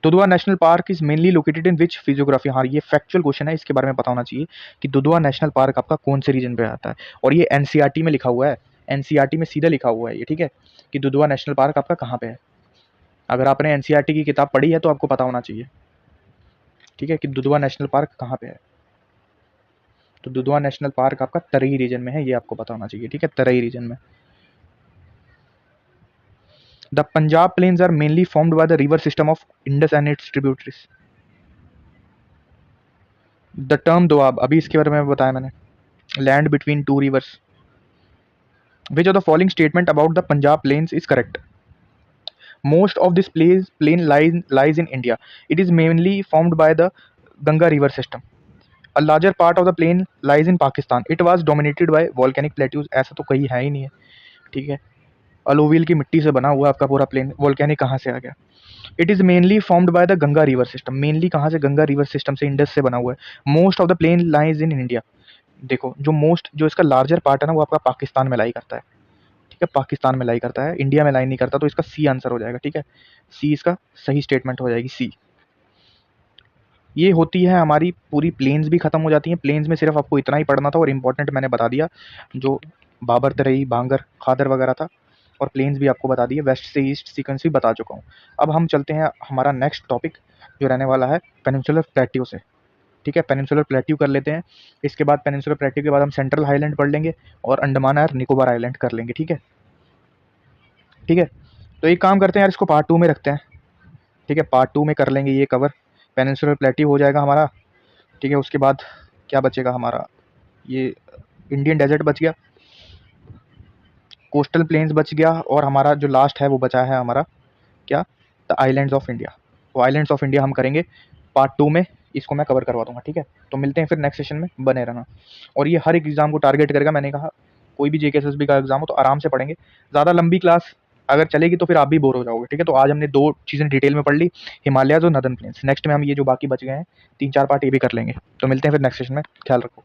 Dudhwa national park is mainly located in which physiography. हाँ ये फैक्चुअल क्वेश्चन है, इसके बारे में पता होना चाहिए कि दुधवा नेशनल पार्क आपका कौन से रीजन पे आता है, और ये एनसीईआरटी में लिखा हुआ है, एनसीईआरटी में सीधा लिखा हुआ है ये, ठीक है, कि दुधवा नेशनल पार्क आपका कहाँ पे है। अगर आपने एनसीईआरटी की किताब पढ़ी है तो आपको पता होना चाहिए, ठीक है, कि दुधवा नेशनल पार्क कहाँ पे है। तो दुधवा नेशनल पार्क आपका तराई रीजन में है, ये आपको पता होना चाहिए, ठीक है, तराई रीजन में। The Punjab plains are mainly formed by the river system of Indus and its tributaries. The term doab, अभी इसके बारे में बताया मैंने, land between two rivers. Which of the following statement about the Punjab plains is correct. Most of this plain lies in India. It is mainly formed by the Ganga river system. A larger part of the plain lies in Pakistan. It was dominated by volcanic plateaus. ऐसा तो कहीं है ही नहीं है, ठीक है, अलोवियल की मिट्टी से बना हुआ आपका पूरा प्लेन, वोल्केनिक कहाँ से आ गया। It is mainly formed by the Ganga river system. Mainly कहाँ से, गंगा रिवर सिस्टम से, इंडस से बना हुआ है। Most of the plain lies in India. देखो जो मोस्ट, जो इसका लार्जर पार्ट है ना, वो आपका पाकिस्तान में लाई करता है, ठीक है, पाकिस्तान में लाई करता है, इंडिया में लाई नहीं करता, तो इसका सी आंसर हो जाएगा, ठीक है, सी इसका सही स्टेटमेंट हो जाएगी, सी। ये होती है हमारी पूरी प्लेन्स भी खत्म हो जाती हैं। प्लेन्स में सिर्फ आपको इतना ही पढ़ना था और इंपॉर्टेंट मैंने बता दिया, जो बाबर तराई बांगर खादर वगैरह था, और प्लेन्स भी आपको बता दिए, वेस्ट से ईस्ट सीक्वेंस भी बता चुका हूँ। अब हम चलते हैं हमारा नेक्स्ट टॉपिक जो रहने वाला है पेनिनसुलर प्लेट्यू से, ठीक है, पेनिनसुलर प्लेट्यू कर लेते हैं। इसके बाद पेनिनसुलर प्लेट्यू के बाद हम सेंट्रल हाईलैंड पढ़ लेंगे और अंडमान और निकोबार आइलैंड कर लेंगे, ठीक है, ठीक है। तो एक काम करते हैं यार, इसको पार्ट 2 में रखते हैं, ठीक है, पार्ट 2 में कर लेंगे ये कवर। पेनिनसुलर प्लेट्यू हो जाएगा हमारा, ठीक है, उसके बाद क्या बचेगा हमारा, ये इंडियन डेजर्ट बच गया, कोस्टल प्लेन्स बच गया, और हमारा जो लास्ट है वो बचा है हमारा क्या, द आइलैंड्स ऑफ इंडिया। वो आइलैंड्स ऑफ इंडिया हम करेंगे पार्ट 2 में, इसको मैं कवर करवा दूंगा, ठीक है। तो मिलते हैं फिर नेक्स्ट सेशन में, बने रहना। और ये हर एक एग्जाम को टारगेट करेगा, मैंने कहा कोई भी जेके एसएसबी का एग्जाम हो तो आराम से पढ़ेंगे। ज़्यादा लंबी क्लास अगर चलेगी तो फिर आप भी बोर हो जाओगे, ठीक है। तो आज हमने 2 चीज़ें डिटेल में पढ़ ली, हिमालयाज और नदर्न प्लेन्स। नेक्स्ट में हम ये जो बाकी बच गए हैं 3-4 पार्ट ये भी कर लेंगे। तो मिलते हैं फिर नेक्स्ट सेशन में, ख्याल रखो।